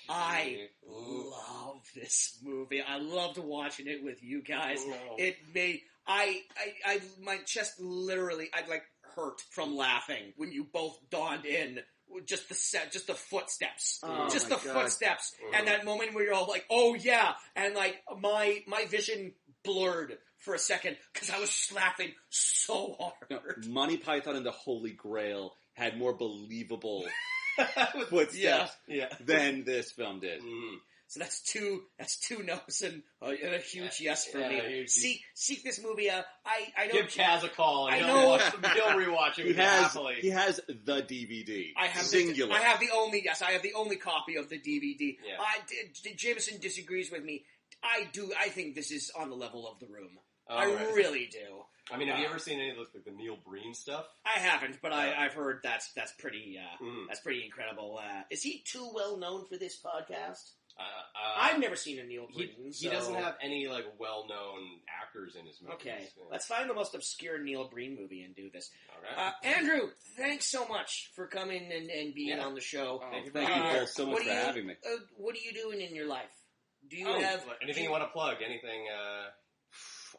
I love this movie. I loved watching it with you guys. It made my chest literally, I'd like hurt from laughing when you both dawned in. Just the footsteps, footsteps, and that moment where you're all like, "Oh yeah," and like my vision blurred for a second because I was laughing so hard.
No, Monty Python and the Holy Grail had more believable footsteps than this film did.
So that's two no's and a huge yes for me. Seek this movie out. I know.
Give Kaz a call. And
he'll
rewatch it.
He has the DVD.
I have
singular.
I have the only copy of the DVD.
Yeah.
Jameson disagrees with me. I think this is on the level of The Room.
Right.
Really do.
I mean, have you ever seen any of the Neil Breen stuff?
I haven't, but I've heard that's pretty incredible. Is he too well known for this podcast? I've never seen a Neil Breen.
He doesn't have any well-known actors in his movies.
Okay,
Yeah.
let's find the most obscure Neil Breen movie and do this.
All right.
Andrew, thanks so much for coming and being on the show.
Thank you both so much for having me.
What are you doing in your life? Do you have
anything you want to plug? Anything?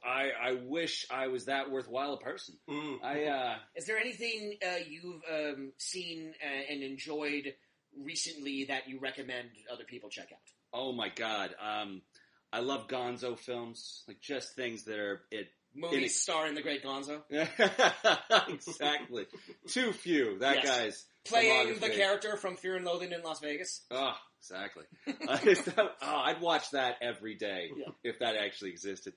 I wish I was that worthwhile a person.
Is there anything you've seen and enjoyed recently that you recommend other people check out?
Oh my god. I love Gonzo films. Just things that are...
Movies starring the great Gonzo?
Exactly. Too few. That guy's...
Playing the character from Fear and Loathing in Las Vegas?
Oh, exactly. I'd watch that every day if that actually existed.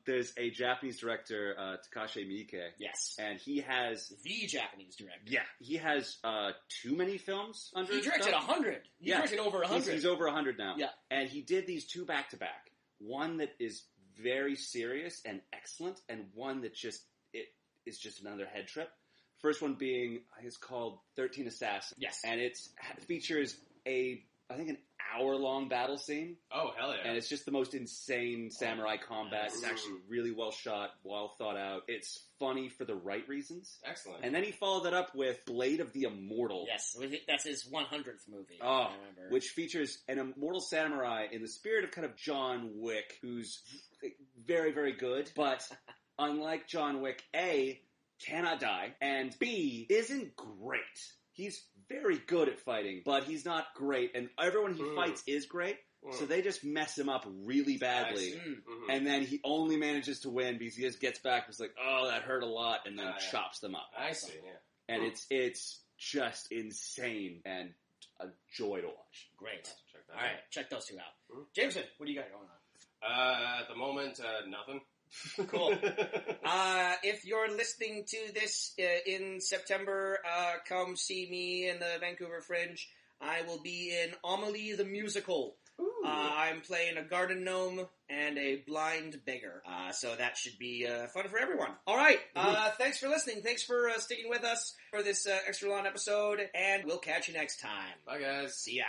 There's a Japanese director, Takashi Miike.
Yes.
And he has...
The Japanese director.
Yeah. He has too many films under his
directed 100. He directed over 100.
He's over 100 now.
Yeah.
And he did these two back-to-back. One that is very serious and excellent, and one that is just another head trip. First one being, it's called 13 Assassins.
Yes.
And it features an hour-long battle scene.
Oh, hell yeah.
And it's just the most insane samurai combat. It's actually really well shot, well thought out. It's funny for the right reasons.
Excellent.
And then he followed that up with Blade of the Immortal.
Yes, that's his 100th movie.
Oh,
I remember.
Which features an immortal samurai in the spirit of kind of John Wick, who's very, very good, but unlike John Wick, A, cannot die, and B, isn't great. He's very good at fighting, but he's not great, and everyone he fights is great, so they just mess him up really badly, and then he only manages to win because he just gets back and is like, oh, that hurt a lot, and then chops them up.
I see, yeah.
And it's just insane and a joy to watch.
Great. All right, check those two out. Jameson, what do you got going on?
At the moment, nothing.
Cool. If you're listening to this in September, come see me in the Vancouver Fringe. I will be in Amelie the Musical. I'm playing a garden gnome and a blind beggar. So that should be fun for everyone. All right. Thanks for listening. Thanks for sticking with us for this extra long episode. And we'll catch you next time.
Bye, guys.
See ya.